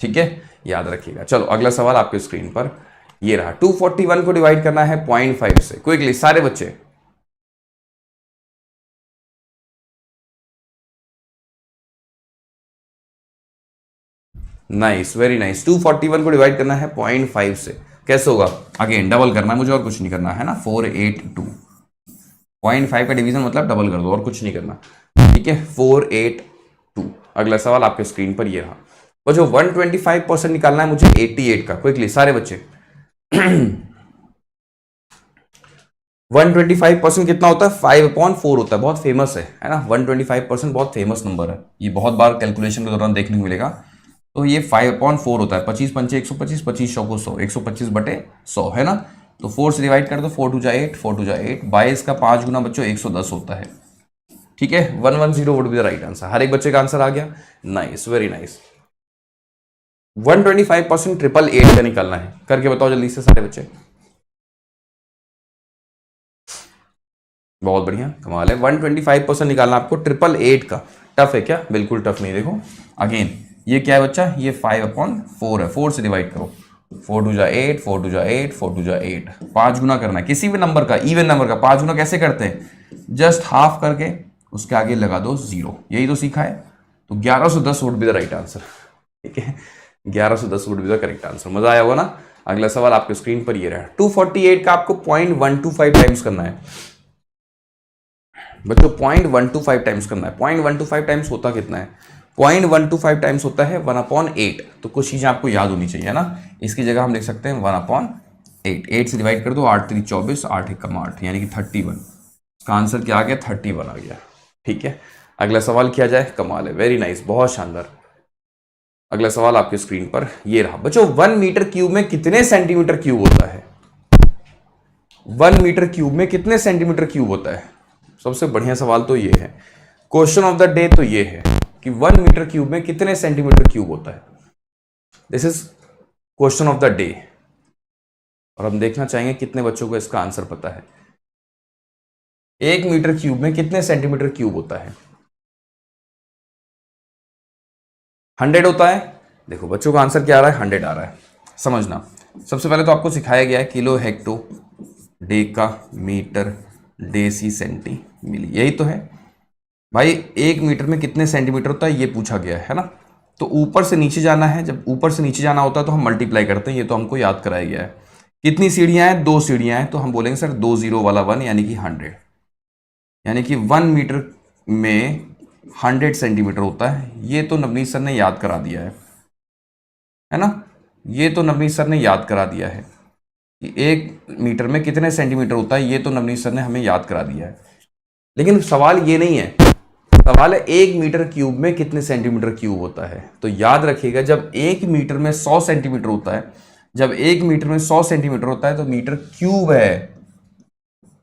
ठीक है, याद रखिएगा। चलो अगला सवाल आपके स्क्रीन पर ये रहा। 241 को डिवाइड करना है 0.5 से, क्विकली सारे बच्चे। Nice, very nice. 241 को डिवाइड करना है 0.5 से, कैसे होगा? अगेन डबल करना है मुझे, और कुछ नहीं करना है ना। 482, 0.5 का डिवीजन मतलब डबल कर दो, और कुछ नहीं करना। ठीक है, 482। अगला सवाल आपके स्क्रीन पर ये रहा। वो जो 125% निकालना है मुझे 88 का, क्विकली सारे बच्चे। 125% कितना होता है? 5/4 होता है। बहुत फेमस है ना। 125% बहुत फेमस नंबर है, ये बहुत बार कैलकुलेशन के दौरान देखने को मिलेगा। तो ये 5/4 होता है। 25 पंचे 125, 25 100 को 100, 125/100 है ना। तो 4 से डिवाइड कर दो, 4 2 जा 8, 4 2 जा 8, 22 का 5 गुना बच्चों 110 होता है। ठीक है, 110 would be the right answer. हर एक बच्चे का आंसर आ गया। Nice, very nice. 125% 888 का निकालना है, करके बताओ जल्दी से सारे बच्चे। बहुत बढ़िया, कमाल है। 125% निकालना आपको 888 का। टफ है क्या? बिल्कुल टफ नहीं। देखो अगेन, ये क्या है बच्चा? ये 5/4 है। 4 से डिवाइड करो, 4 2 जा 8, 4 2 जा 8, 4 2 जा 8, 5 गुना करना है किसी भी नंबर का, इवन नंबर का। 5 गुना कैसे करते हैं? जस्ट हाफ करके उसके आगे लगा दो 0, यही तो सीखा है। तो 1110 would be the right answer. ठीक है, 1110 would be the correct answer. मजा आया होगा ना। अगला सवाल आपके स्क्रीन पर ये रहा। 248 का आपको 0.125 टाइम्स करना है बच्चों। 0.125 टाइम्स करना है। 0.125 टाइम्स होता कितना है? 0.125 टाइम्स होता है 1/8। तो कुछ चीजें आपको याद होनी चाहिए ना। इसकी जगह हम लिख सकते हैं 1/8। 8 से डिवाइड कर दो, 8 3 24, 8 1 8, यानी कि 31। इसका आंसर क्या आ गया? 31 आ गया। ठीक है, अगला सवाल किया जाए। कमाल है, वेरी नाइस, बहुत शानदार। अगला सवाल आपके स्क्रीन पर ये रहा बच्चों। 1 मीटर क्यूब में कितने सेंटीमीटर क्यूब होता है? 1 मीटर क्यूब में कितने सेंटीमीटर क्यूब होता है? सबसे बढ़िया सवाल तो ये है, क्वेश्चन ऑफ द डे तो ये है कि 1 मीटर क्यूब में कितने सेंटीमीटर क्यूब होता है। This is question of the day, और हम देखना चाहेंगे कितने बच्चों को इसका आंसर पता है। 1 मीटर क्यूब में कितने सेंटीमीटर क्यूब होता है? 100 होता है। देखो बच्चों का आंसर क्या आ रहा है? 100 आ रहा है। समझना, सबसे पहले तो आपको सिखाया गया है kilo, hecto, deca, metre, deci, centi, milli, यही तो है भाई। 1 मीटर में कितने सेंटीमीटर होता है ये पूछा गया है ना। तो ऊपर से नीचे जाना है। जब ऊपर से नीचे जाना होता है तो हम मल्टीप्लाई करते हैं, ये तो हमको याद कराया गया है। कितनी सीढ़ियां हैं? 2 सीढ़ियां हैं। तो हम बोलेंगे सर 2 0 वाला 1, यानी कि 100, यानी कि 1 मीटर में 100 सेंटीमीटर होता है। ये तो नवनीत सर ने याद करा दिया है ना। ये तो नवनीत सर ने याद करा दिया है कि 1 मीटर में कितने सेंटीमीटर होता है। ये तो नवनीत सर ने हमें याद करा दिया है। लेकिन सवाल ये नहीं है, सवाल है 1 मीटर क्यूब में कितने सेंटीमीटर क्यूब होता है। तो याद रखिएगा, जब 1 मीटर में 100 सेंटीमीटर होता है, जब 1 मीटर में 100 सेंटीमीटर होता है तो मीटर क्यूब है।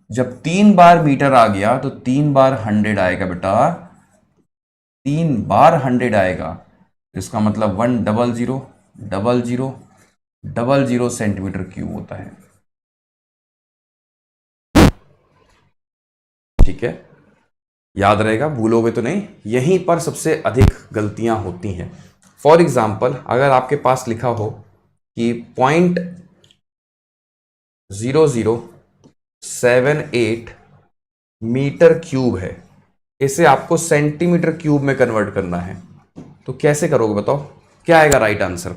जब 3 बार मीटर आ गया तो 3 बार 100 आएगा बेटा, 3 बार 100 आएगा। इसका मतलब 100000000 सेंटीमीटर क्यूब होता है। ठीक है, याद रहेगा, भूलोगे तो नहीं। यहीं पर सबसे अधिक गलतियां होती हैं। फॉर एग्जाम्पल, अगर आपके पास लिखा हो कि 0.0078 मीटर क्यूब है, इसे आपको सेंटीमीटर क्यूब में कन्वर्ट करना है, तो कैसे करोगे बताओ? क्या आएगा राइट आंसर?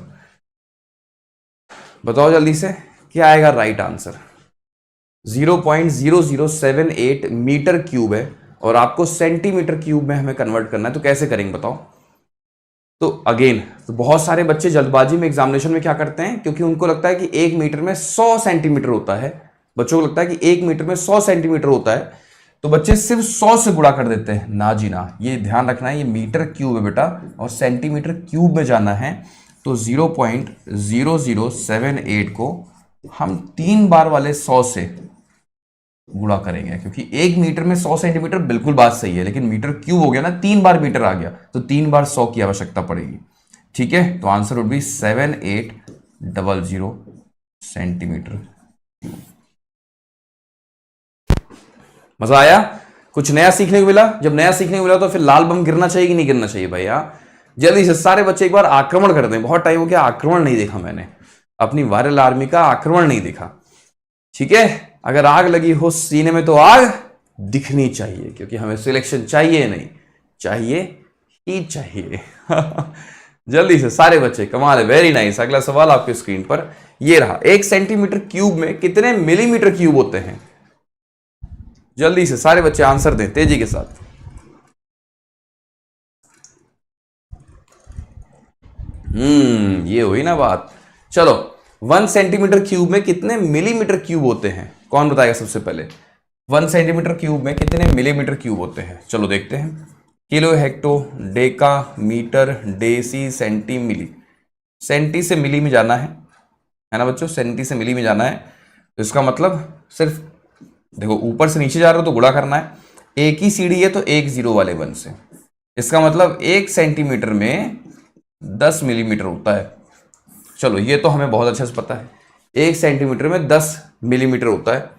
बताओ जल्दी से, क्या आएगा राइट आंसर? 0.0078 मीटर क्यूब है और आपको सेंटीमीटर क्यूब में हमें कन्वर्ट करना है, तो कैसे करेंगे बताओ? तो अगेन, तो बहुत सारे बच्चे जल्दबाजी में एग्जामिनेशन में क्या करते हैं, क्योंकि उनको लगता है कि 1 मीटर में 100 सेंटीमीटर होता है, बच्चों को लगता है कि 1 मीटर में 100 सेंटीमीटर होता है, तो बच्चे सिर्फ 100 से गुणा कर देते हैं। ना जी ना, ये ध्यान रखना है, ये मीटर क्यूब है बेटा, और सेंटीमीटर क्यूब में जाना है। तो 0.0078 को हम 3 बार वाले 100 से गुणा करेंगे, क्योंकि 1 मीटर में 100 सेंटीमीटर बिल्कुल बात सही है, लेकिन मीटर क्यूब हो गया ना, 3 बार मीटर आ गया, तो 3 बार 100 की आवश्यकता पड़ेगी। ठीक है, तो आंसर वुड बी 7800 सेंटीमीटर। मजा आया? कुछ नया सीखने को मिला? जब नया सीखने को मिला तो फिर लाल बम गिरना चाहिए कि नहीं गिरना चाहिए भाई? हाँ, जल्दी से सारे बच्चे एक बार आक्रमण कर दें। बहुत टाइम हो गया आक्रमण नहीं देखा मैंने, अपनी वायरल आर्मी का आक्रमण नहीं देखा। ठीक है, अगर आग लगी हो सीने में तो आग दिखनी चाहिए, क्योंकि हमें सिलेक्शन चाहिए नहीं, चाहिए ही चाहिए। जल्दी से सारे बच्चे, कमाल है, वेरी नाइस। अगला सवाल आपके स्क्रीन पर ये रहा, 1 सेंटीमीटर क्यूब में कितने मिलीमीटर क्यूब होते हैं? जल्दी से सारे बच्चे आंसर दें तेजी के साथ। ये हुई ना बात। चलो, 1 सेंटीमीटर क्यूब में कितने मिलीमीटर क्यूब होते हैं? कौन बताएगा सबसे पहले? 1 सेंटीमीटर क्यूब में कितने मिलीमीटर क्यूब होते हैं? चलो देखते हैं। Kilo, hecto, deca, metre, deci, centi, milli. Centi से मिली में जाना है ना बच्चों? सेंटी से मिली में जाना है, तो इसका मतलब सिर्फ देखो, ऊपर से नीचे जा रहे हो तो गुणा करना है। एक ही सीढ़ी है तो एक जीरो वाले 1 से, इसका मतलब 1 सेंटीमीटर में 10 मिलीमीटर होता है। चलो, ये तो हमें बहुत अच्छे से पता है, 1 सेंटीमीटर में 10 मिलीमीटर होता है,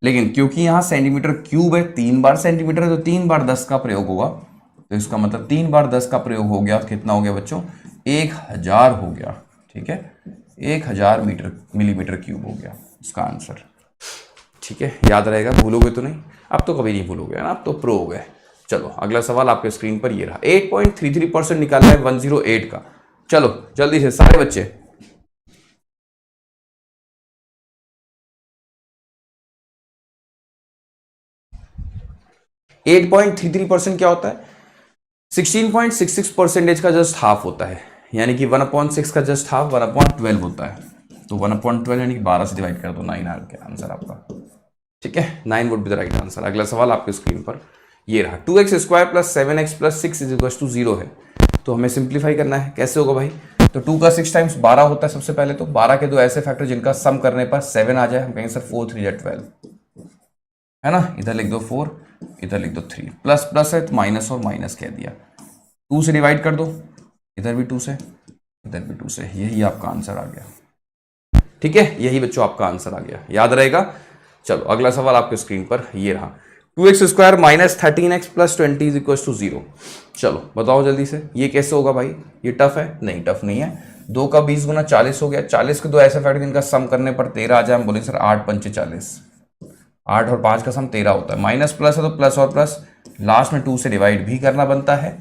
लेकिन क्योंकि यहां सेंटीमीटर क्यूब है, 3 बार सेंटीमीटर है, तो 3 बार 10 का प्रयोग होगा, तो इसका मतलब 3 बार 10 का प्रयोग हो गया, कितना हो गया बच्चों? 1000 हो गया। ठीक है, 1000 मिलीमीटर क्यूब हो गया इसका आंसर। ठीक है, याद रहेगा, भूलोगे तो नहीं? अब तो कभी नहीं भूलोगे ना, अब तो प्रो हो गए। चलो, अगला सवाल आपके स्क्रीन पर ये रहा, 8.33% निकालना है 108 का। चलो जल्दी से सारे बच्चे, eight point three three percent क्या होता है? 16.66% का जस्ट हाफ होता है, यानी कि 1/6 का जस्ट हाफ 1/12 होता है, तो 1/12 यानी कि 12 से डिवाइड कर दो, 9 आ गया आंसर आपका। ठीक है, 9 would be the right answer. अगला सवाल आपके स्क्रीन पर ये रहा, 2x² + 7x + 6 = 0 है, तो हमें सिंप्लीफाई करना है। कैसे होगा भाई? तो 2 का 6 टाइम्स 12 होता है सबसे पहले, तो 12 के दो ऐसे फैक्टर जिनका सम करने पर 7 आ जाए। हम कहेंगे सर 4 3 12, है ना? इधर लिख दो 4, इधर लिख दो 3, प्लस प्लस है तो माइनस और माइनस कह दिया, 2 से डिवाइड कर दो, इधर भी 2 से, इधर भी 2 से, यही आपका आंसर आ गया। ठीक है, यही बच्चों आपका आंसर आ गया, याद रहेगा। चलो, अगला सवाल आपके स्क्रीन पर ये रहा, 2x² - 13x + 20 = 0। चलो बताओ जल्दी से, ये कैसे होगा भाई? ये टफ है? नहीं, टफ नहीं है। 2 का 20 गुना 40 हो गया, 40 के दो ऐसे फैक्टर जिनका सम करने पर 13 आ जाए। हम बोले सर 8 पंचे 40, 8 और 5 का सम 13 होता है, माइनस प्लस है तो प्लस और प्लस, लास्ट में 2 से डिवाइड भी करना बनता है,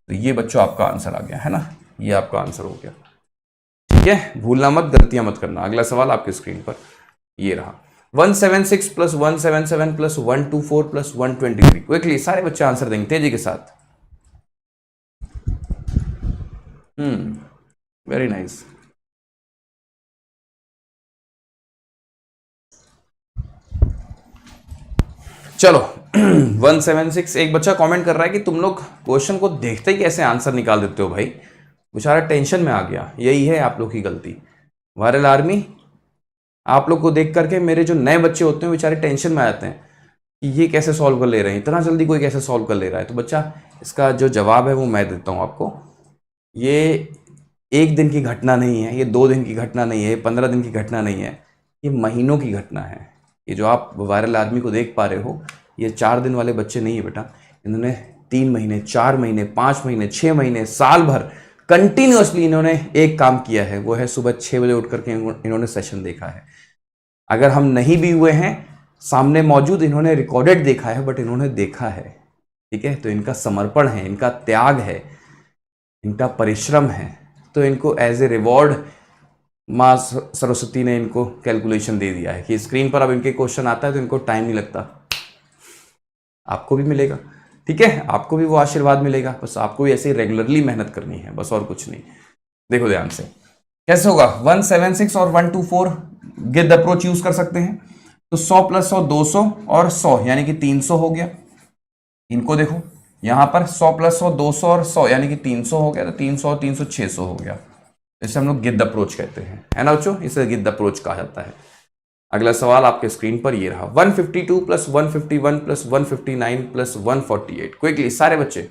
तो ये बच्चों आपका आंसर आ गया, है ना? ये आपका आंसर हो गया। ठीक है, भूलना मत, गलतियां मत करना। अगला सवाल आपके स्क्रीन पर ये रहा, 176 + 177 + 124 + 123। क्विकली सारे बच्चे आंसर देंगे तेजी के साथ। Very nice. चलो 176, एक बच्चा कमेंट कर रहा है कि तुम लोग क्वेश्चन को देखते ही कैसे आंसर निकाल देते हो भाई, बेचारा टेंशन में आ गया। यही है आप लोग की गलती, वायरल आर्मी। आप लोग को देख करके मेरे जो नए बच्चे होते हैं बेचारे टेंशन में आ जाते हैं कि ये कैसे सॉल्व कर ले रहे हैं, इतना जल्दी कोई कैसे सॉल्व कर ले रहा है। तो बच्चा, इसका जो जवाब है वो मैं देता हूँ आपको। ये 1 दिन की घटना नहीं है, ये 2 दिन की घटना नहीं है, 15 दिन की घटना नहीं है, ये महीनों की घटना है। ये जो आप वायरल आर्मी को देख पा रहे हो, ये 4 दिन वाले बच्चे नहीं है बेटा, इन्होंने 3 महीने, 4 महीने, 5 महीने, 6 महीने, साल भर कंटिन्यूअसली इन्होंने एक काम किया है, वो है सुबह 6 बजे उठ करके इन्होंने सेशन देखा है। अगर हम नहीं भी हुए हैं सामने मौजूद, इन्होंने रिकॉर्डेड देखा है, बट इन्होंने देखा है, ठीक है। तो इनका समर्पण है, इनका त्याग है, इनका परिश्रम है, तो इनको एज ए रिवॉर्ड माँ सरस्वती ने इनको कैलकुलेशन दे दिया है कि स्क्रीन पर अब इनके क्वेश्चन आता है तो इनको टाइम नहीं लगता। आपको भी मिलेगा, ठीक है, आपको भी वो आशीर्वाद मिलेगा, बस आपको भी ऐसे ही रेगुलरली मेहनत करनी है, बस और कुछ नहीं। देखो ध्यान से कैसे होगा, 176 और 124 गिद्ध अप्रोच यूज कर सकते हैं। तो 100 प्लस 100 200 और 100 यानी कि 300 हो गया। इनको देखो यहां पर 100 प्लस 100 200 और 100 यानी कि 300 हो गया, तो 300 और 300 600 हो गया। इसे हम लोग गिद्ध अप्रोच कहते हैं, है ना बच्चों, इसे गिद्ध अप्रोच कहा जाता है। अगला सवाल आपके स्क्रीन पर ये रहा, 152 प्लस 151 प्लस 159 प्लस 148। क्विकली सारे बच्चे।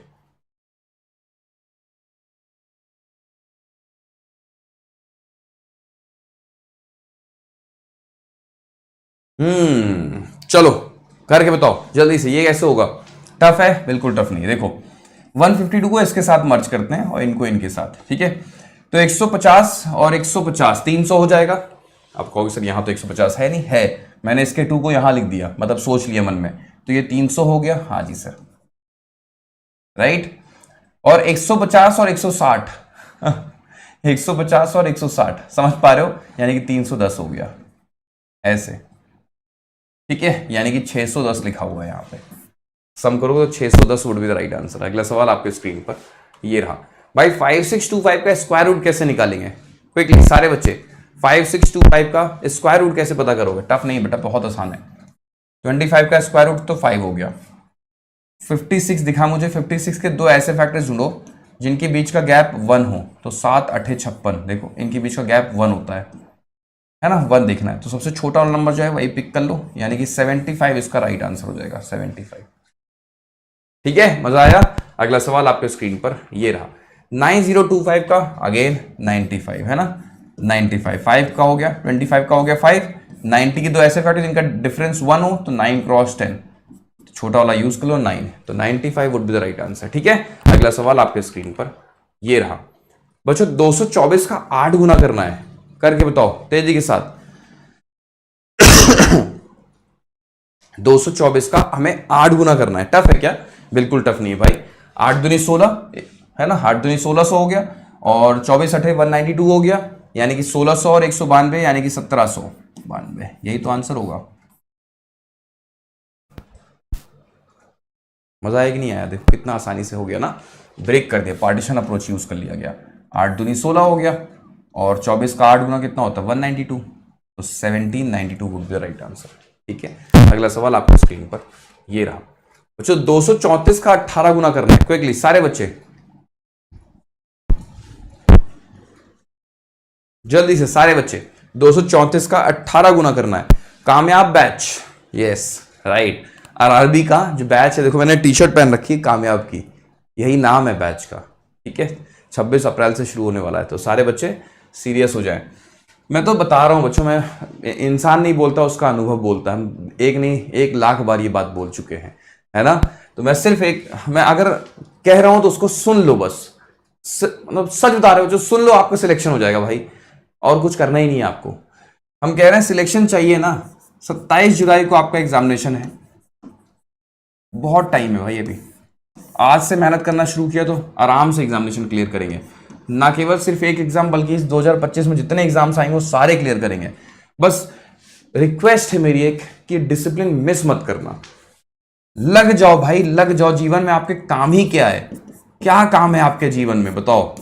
चलो करके बताओ जल्दी से, ये कैसे होगा? टफ है? बिल्कुल टफ नहीं है। देखो 152 को इसके साथ मर्ज करते हैं और इनको इनके साथ, ठीक है। तो 150 और 150 300 हो जाएगा। आप कहोगे सर यहां तो 150 है नहीं, है, मैंने इसके 2 को यहां लिख दिया, मतलब सोच लिया मन में, तो ये 300 हो गया। हाँ जी सर, राइट। और 150 और 160 150 और 160 समझ पा रहे हो, यानी कि 310 हो गया ऐसे, ठीक है, यानी कि 610 लिखा हुआ है यहां पे। सम करोगे तो 610 would be the right answer. अगला सवाल आपके स्क्रीन पर ये रहा, भाई 5625 का स्क्वायर रूट कैसे निकालेंगे? क्विकली सारे बच्चे, 5625 का स्क्वायर रूट कैसे पता करोगे? टफ नहीं बेटा, बहुत आसान है। 25 का स्क्वायर रूट तो 5 हो गया। 56 दिखा मुझे, 56 के दो ऐसे फैक्टर्स ढूंढो जिनके बीच का गैप 1 हो। तो 7 8 56, देखो इनके बीच का गैप 1 होता है ना, 1 देखना है। तो सबसे छोटा वाला नंबर जो है वही पिक कर लो, यानी कि 75 इसका राइट आंसर हो जाएगा, 75। ठीक है, मजा आया? अगला सवाल आपके स्क्रीन पर ये रहा, 9025 का अगेन 95 है ना, 95 5 का हो गया, 25 का हो गया 5, 90 के दो ऐसे फैक्टर जिनका डिफरेंस 1 हो, तो 9 क्रॉस 10, छोटा वाला यूज कर लो 9, तो 95 would be the right answer. ठीक है, अगला सवाल आपके स्क्रीन पर ये रहा, बच्चों 224 का 8 गुना करना है, करके बताओ तेजी के साथ। 224 का हमें 8 गुना करना है, टफ है क्या? बिल्कुल टफ नहीं है भाई। 8 दूनी 16 है ना, 8 दूनी 1600 हो गया, और 24 अठे 192 हो गया, यानी कि 1600 और 192 यानी कि 1792, यही तो आंसर होगा। मजा आया कि नहीं आया? देखो कितना आसानी से हो गया ना, ब्रेक कर दिया, पार्टीशन अप्रोच यूज कर लिया गया। 8 दूनी 16 हो गया, और 24 का 8 गुना कितना होता है? 192, तो 1792 would be the right answer. ठीक है, अगला सवाल आपकी स्क्रीन पर ये रहा, बच्चों 234 का 18 गुना करना है, क्विकली सारे बच्चे जल्दी से, सारे बच्चे 234 का 18 गुना करना है। कामयाब बैच, यस राइट, आरआरबी का जो बैच है, देखो मैंने टी शर्ट पहन रखी है कामयाब की, यही नाम है बैच का। ठीक है, 26 अप्रैल से शुरू होने वाला है, तो सारे बच्चे सीरियस हो जाएं। मैं तो बता रहा हूं बच्चों, मैं इंसान नहीं बोलता, उसका अनुभव बोलता है। एक नहीं 1 लाख बार ये बात बोल चुके हैं, है ना। तो मैं सिर्फ मैं अगर कह रहा हूं तो उसको सुन लो, बस मतलब सच बता रहे हो, जो सुन लो आपका सिलेक्शन हो जाएगा भाई, और कुछ करना ही नहीं है आपको। हम कह रहे हैं सिलेक्शन चाहिए ना, 27 जुलाई को आपका एग्जामिनेशन है, बहुत टाइम है भाई अभी। आज से मेहनत करना शुरू किया तो आराम से एग्जामिनेशन क्लियर करेंगे, ना केवल सिर्फ एक एग्जाम बल्कि इस 2025 में जितने एग्जाम्स आएंगे वो सारे क्लियर करेंगे। बस रिक्वेस्ट है मेरी एक कि डिसिप्लिन मिस मत करना, लग जाओ भाई, लग जाओ। जीवन में आपके काम ही क्या है? क्या काम है आपके जीवन में बताओ,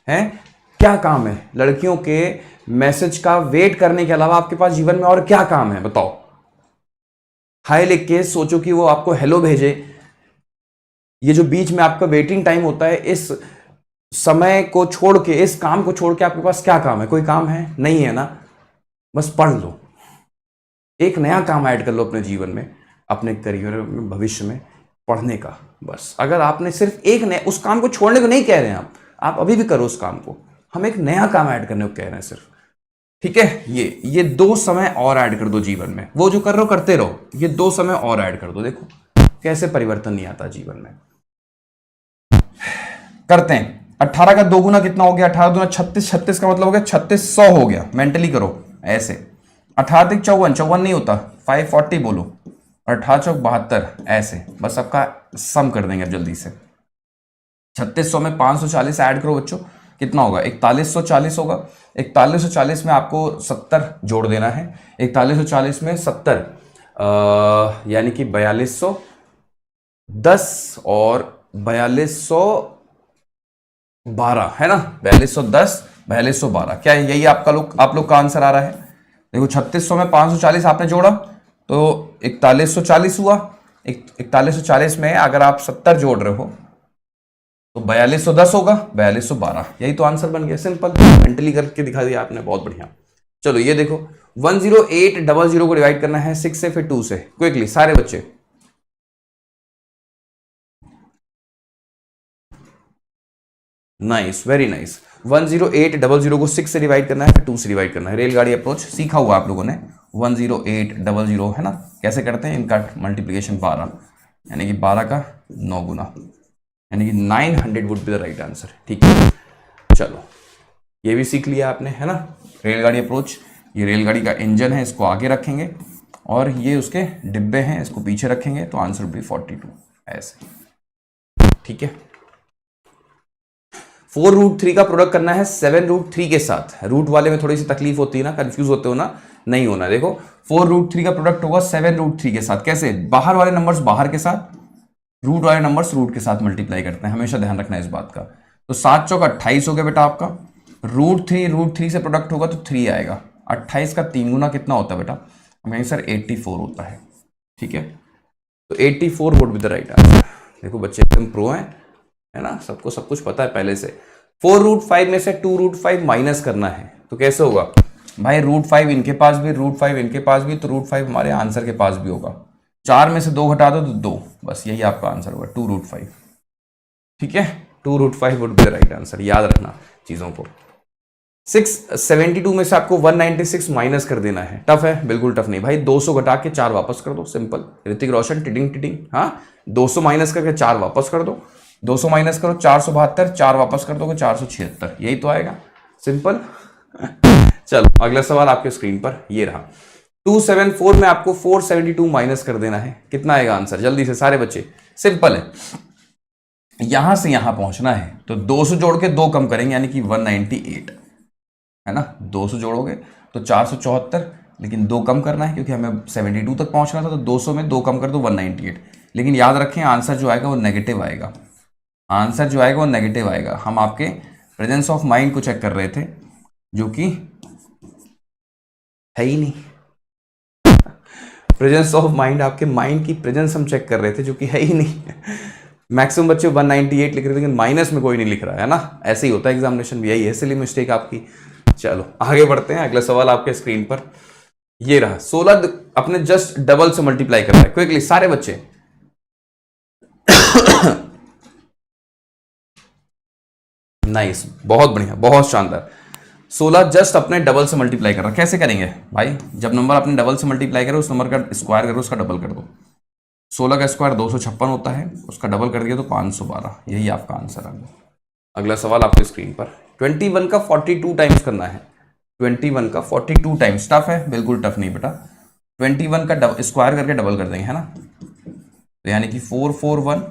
है क्या काम है? लड़कियों के मैसेज का वेट करने के अलावा आपके पास जीवन में और क्या काम है बताओ? हाय लिख के सोचो कि वो आपको हेलो भेजे, ये जो बीच में आपका वेटिंग टाइम होता है, इस समय को छोड़ के, इस काम को छोड़ के आपके पास क्या काम है? कोई काम है? नहीं है ना। बस पढ़ लो, एक नया काम ऐड कर लो अपने जीवन में, अपने करियर में, भविष्य में, पढ़ने का। बस अगर आपने सिर्फ एक नया, उस काम को छोड़ने को नहीं कह रहे हैं आप अभी भी करो उस काम को, हम एक नया काम ऐड करने को कह रहे हैं सिर्फ। ठीक है, ये 2 समय और ऐड कर दो जीवन में, वो जो कर रहे हो करते रहो, ये 2 समय और ऐड कर दो। देखो कैसे परिवर्तन नहीं आता जीवन में। करते हैं। 18 का 2 गुना कितना हो गया? 18 दूना 36, 36 का मतलब हो गया 3600 हो गया। मेंटली करो ऐसे। 18 तिक 54, 54 नहीं होता, 540 बोलो, और 18 चौक 72 ऐसे। बस आपका सम कर देंगे अब जल्दी से। 3600 में 540 ऐड करो बच्चों, कितना होगा? 4140 होगा। 4140 में आपको 70 जोड़ देना है। 4140 में 70 यानी कि 4210 और 4212 है ना? 4210 4212 क्या है? यही आपका आप लोग का आंसर आ रहा है। देखो 3600 में 540 आपने जोड़ा तो 4140 हुआ। 4140 में अगर आप 70 जोड़ रहे हो तो 4210 होगा, 4212। यही तो आंसर बन गया। सिंपल, मेंटली करके दिखा दिया आपने, बहुत बढ़िया। चलो ये देखो 10800 को डिवाइड करना है 6 से फिर 2 से। क्विकली सारे बच्चे, नाइस, वेरी नाइस। 10800 को 6 से डिवाइड करना है फिर 2 से डिवाइड करना है। रेलगाड़ी अप्रोच सीखा हुआ आप लोगों ने। 10800 है ना? कैसे करते हैं इनका मल्टीप्लीकेशन? 12 यानी कि 12 का 9 गुना, यानी कि 900 would be the right answer. ठीक है, चलो ये भी सीख लिया आपने, है ना? रेलगाड़ी अप्रोच, ये रेलगाड़ी का इंजन है, इसको आगे रखेंगे और ये उसके डिब्बे हैं, इसको पीछे रखेंगे तो आंसर भी 42 ऐसे। ठीक है, 4√3 का प्रोडक्ट करना है 7√3 के साथ। रूट वाले में थोड़ी सी तकलीफ होती है ना, कंफ्यूज होते हो ना, नहीं होना। देखो 4√3 का प्रोडक्ट होगा 7√3 के साथ। कैसे? बाहर वाले नंबर्स बाहर के साथ, रूट वाले नंबर्स रूट के साथ मल्टीप्लाई करते हैं, हमेशा ध्यान रखना है इस बात का। तो 7 चौक 28 हो गया बेटा आपका। √3 से प्रोडक्ट होगा तो 3 आएगा। 28 का 3 गुना कितना होता है बेटा? हम कहेंगे सर 84 होता है। ठीक है, तो 84 would be the right answer. देखो बच्चे एकदम प्रो हैं, है ना? सबको सब कुछ पता है पहले से। 4√5 में से 2√5 माइनस करना है तो कैसे होगा भाई? √5 इनके पास भी, √5 इनके पास भी, तो √5 हमारे आंसर के पास भी होगा। 4 में से 2 घटा दो तो 2, बस यही आपका आंसर होगा 2√5। ठीक है, 2√5 would be the right answer. याद रखना चीजों को। 672 में से आपको 196 माइनस कर देना है। टफ है? बिल्कुल टफ नहीं भाई। 200 घटा के 4 वापस कर दो, simple. Hrithik Roshan tiding tiding. हाँ, 200 माइनस करके 4 वापस कर दो। 200 माइनस करो 472, 4 वापस कर दोगे 476, यही तो आएगा। सिंपल। चलो अगला सवाल आपके स्क्रीन पर ये रहा। 274 में आपको 472 माइनस कर देना है, कितना आएगा आंसर? जल्दी से सारे बच्चे, सिंपल है। यहां से यहां पहुंचना है तो 200 जोड़ के 2 कम करेंगे यानी कि 198, है ना? 200 जोड़ोगे तो 474, लेकिन 2 कम करना है क्योंकि हमें 72 तक पहुंचना था, तो 200 में 2 कम कर दो 198। लेकिन याद रखें आंसर जो आएगा वो नेगेटिव आएगा। आंसर जो आएगा वो नेगेटिव आएगा। हम आपके प्रेजेंस ऑफ माइंड को चेक कर रहे थे जो कि है ही नहीं। प्रेजेंस ऑफ माइंड, आपके माइंड की प्रेजेंस हम चेक कर रहे थे जो कि है ही नहीं। मैक्सिमम बच्चे 198 लिख रहे थे लेकिन माइनस में कोई नहीं लिख रहा है ना? ऐसे ही होता है एग्जामिनेशन भी, यही है इसलिए मिस्टेक आपकी। चलो आगे बढ़ते हैं। अगला सवाल आपके स्क्रीन पर ये रहा। 16 अपने जस्ट डबल से मल्टीप्लाई कर रहा है। क्विकली सारे बच्चे। नाइस, बहुत बढ़िया, बहुत शानदार। 16 जस्ट अपने डबल से मल्टीप्लाई कर रहा है। कैसे करेंगे भाई? जब नंबर अपने डबल से मल्टीप्लाई करो, उस नंबर का स्क्वायर करो, उसका डबल कर दो। 16 का स्क्वायर 256 होता है, उसका डबल कर दिया तो 512, यही आपका आंसर आ गया। अगला सवाल आपके स्क्रीन पर। 21 का 42 टाइम्स करना है। 21 का 42 टाइम्स। टफ है? बिल्कुल टफ नहीं बेटा। 21 का स्क्वायर करके डबल कर देंगे, है ना? तो यानी कि 441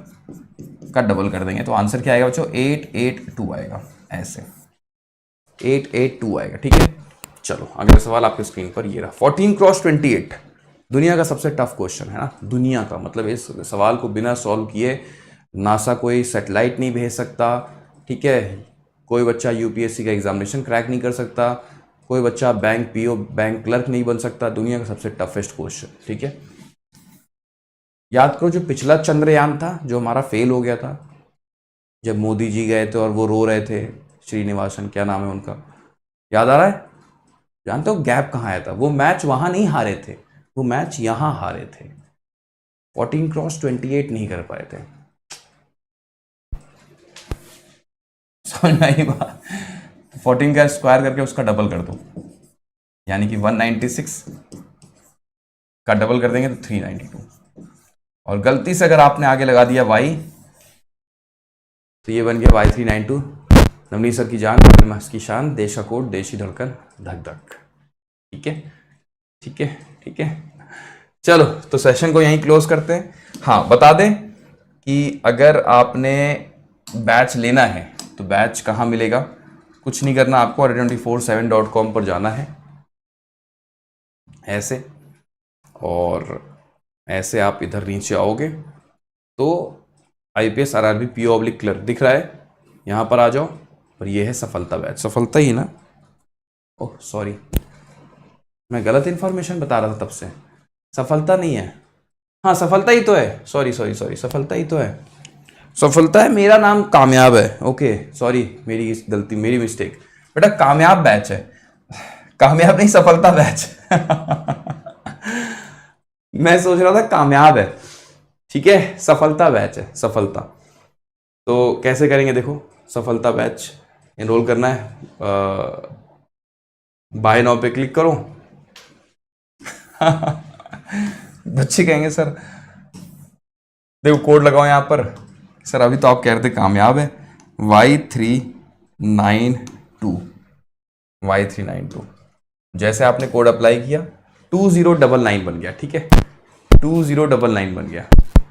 का डबल कर देंगे तो आंसर क्या आएगा बच्चों? 882 आएगा। ऐसे 882 आएगा। ठीक है, चलो अगला सवाल आपके स्क्रीन पर ये रहा। 14 क्रॉस 28 दुनिया का सबसे टफ क्वेश्चन है ना? दुनिया का मतलब इस सवाल को बिना सॉल्व किए नासा कोई सैटेलाइट नहीं भेज सकता। ठीक है, कोई बच्चा यूपीएससी का एग्जामिनेशन क्रैक नहीं कर सकता, कोई बच्चा बैंक पीओ बैंक क्लर्क नहीं बन सकता। दुनिया का सबसे टफेस्ट क्वेश्चन। ठीक है, याद करो जो पिछला चंद्रयान था जो हमारा फेल हो गया था, जब मोदी जी गए थे और वो रो रहे थे, श्रीनिवासन क्या नाम है उनका, याद आ रहा है? जानते हो गैप कहाँ आया था? वो मैच वहां नहीं हारे थे, वो मैच यहां हारे थे। 14 क्रॉस 28 नहीं कर पाए थे। समझ में आई बात? 14 का स्क्वायर करके उसका डबल कर दो, यानी कि 196 का डबल कर देंगे तो 392। और गलती से अगर आपने आगे लगा दिया y, तो ये बन गया y392। नवनीत सर की जान, महस की शान, देश का कोड, देश की धड़कन, धक धक। ठीक है, ठीक है, ठीक है। चलो, तो सेशन को यहीं क्लोज करते हैं। हाँ, बता दें कि अगर आपने बैच लेना है तो बैच कहाँ मिलेगा। कुछ नहीं करना आपको, Adda247.com पर जाना है, ऐसे, और ऐसे आप इधर नीचे आओगे तो IPS RRB PO क्लर्क दिख रहा है, यहाँ पर आ जाओ। और ये है सफलता बैच, सफलता ही ना, ओह सॉरी, मैं गलत इन्फॉर्मेशन बता रहा था तब से, सफलता नहीं है, हाँ सफलता ही तो है, सॉरी सॉरी सॉरी, सफलता ही तो है, सफलता है, मेरा नाम कामयाब है, ओके सॉरी, मेरी गलती, मेरी मिस्टेक, बेटा कामयाब बैच है, कामयाब नहीं, सफलता बैच। मैं सोच रहा था कामयाब है, ठीक है, सफलता बैच है, सफलता। तो कैसे करेंगे देखो, सफलता बैच एनरोल करना है, बाय नाउ पे क्लिक करो। बच्चे कहेंगे सर, देखो कोड लगाओ यहाँ पर, सर अभी तो आप कह रहे थे कामयाब है, Y392, जैसे आपने कोड अप्लाई किया 2099 बन गया, ठीक है, 2099 बन गया,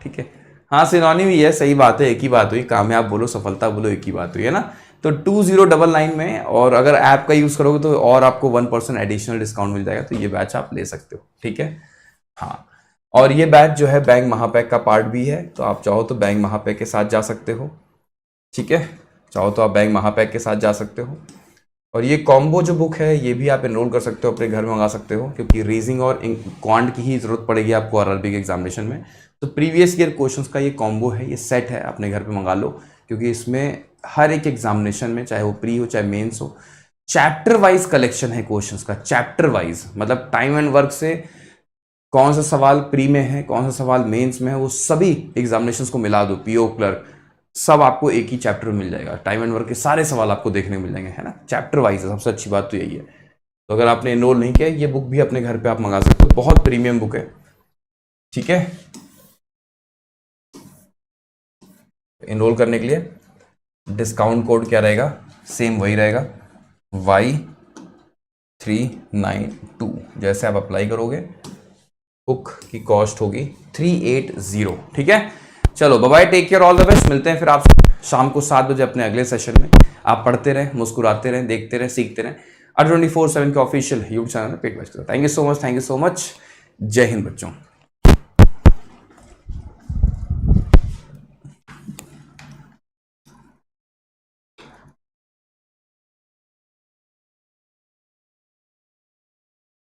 ठीक है। हाँ सिनोनिम ही है, सही बात है, एक ही बात हुई, कामयाब बोलो सफलता बोलो एक ही बात हुई है ना। तो 2099 में, और अगर ऐप का यूज करोगे तो और आपको 1% एडिशनल डिस्काउंट मिल जाएगा, तो ये बैच आप ले सकते हो, ठीक है। हाँ, और ये बैच जो है बैंक महापैक का पार्ट भी है, तो आप चाहो तो बैंक महापैक के साथ जा सकते हो, ठीक है, चाहो तो आप बैंक महापैक के साथ जा सकते हो। और ये कॉम्बो जो बुक है ये भी आप एनरोल कर सकते हो, अपने घर में मंगा सकते हो, क्योंकि रीजनिंग और क्वांट की ही जरूरत पड़ेगी आपको आरआरबी के एग्जामिनेशन में। तो प्रीवियस ईयर क्वेश्चंस का ये कॉम्बो है, ये सेट है, अपने घर पे मंगा लो, क्योंकि इसमें हर एक एग्जामिनेशन में, चाहे वो प्री हो चाहे मेंस हो, चैप्टर वाइज कलेक्शन है क्वेश्चंस का, चैप्टर वाइज, मतलब टाइम एंड वर्क से कौन सा सवाल प्री में है, कौन सा सवाल मेंस में है, वो सभी एग्जामिनेशंस को मिला दो, पीओ क्लर्क सब आपको एक ही चैप्टर में मिल जाएगा, टाइम एंड वर्क के सारे सवाल आपको देखने मिल जाएंगे, है ना, चैप्टर वाइज है, सबसे अच्छी बात तो यही है। तो अगर आपने एनरोल नहीं किया, ये बुक भी अपने घर पे आप मंगा सकते हो, बहुत प्रीमियम बुक है, ठीक है। एनरोल करने के लिए डिस्काउंट कोड क्या रहेगा, सेम वही रहेगा, Y392, जैसे आप अप्लाई करोगे बुक की कॉस्ट होगी 380, ठीक है। चलो bye bye, take care, all the best, मिलते हैं फिर आपसे शाम को 7 बजे अपने अगले सेशन में। आप पढ़ते रहें, मुस्कुराते रहें, देखते रहें, सीखते रहें, Adda247 के ऑफिशियल यूट्यूब चैनल में पेट बचते रहो। Thank you so much, thank you so much, जय हिंद बच्चों।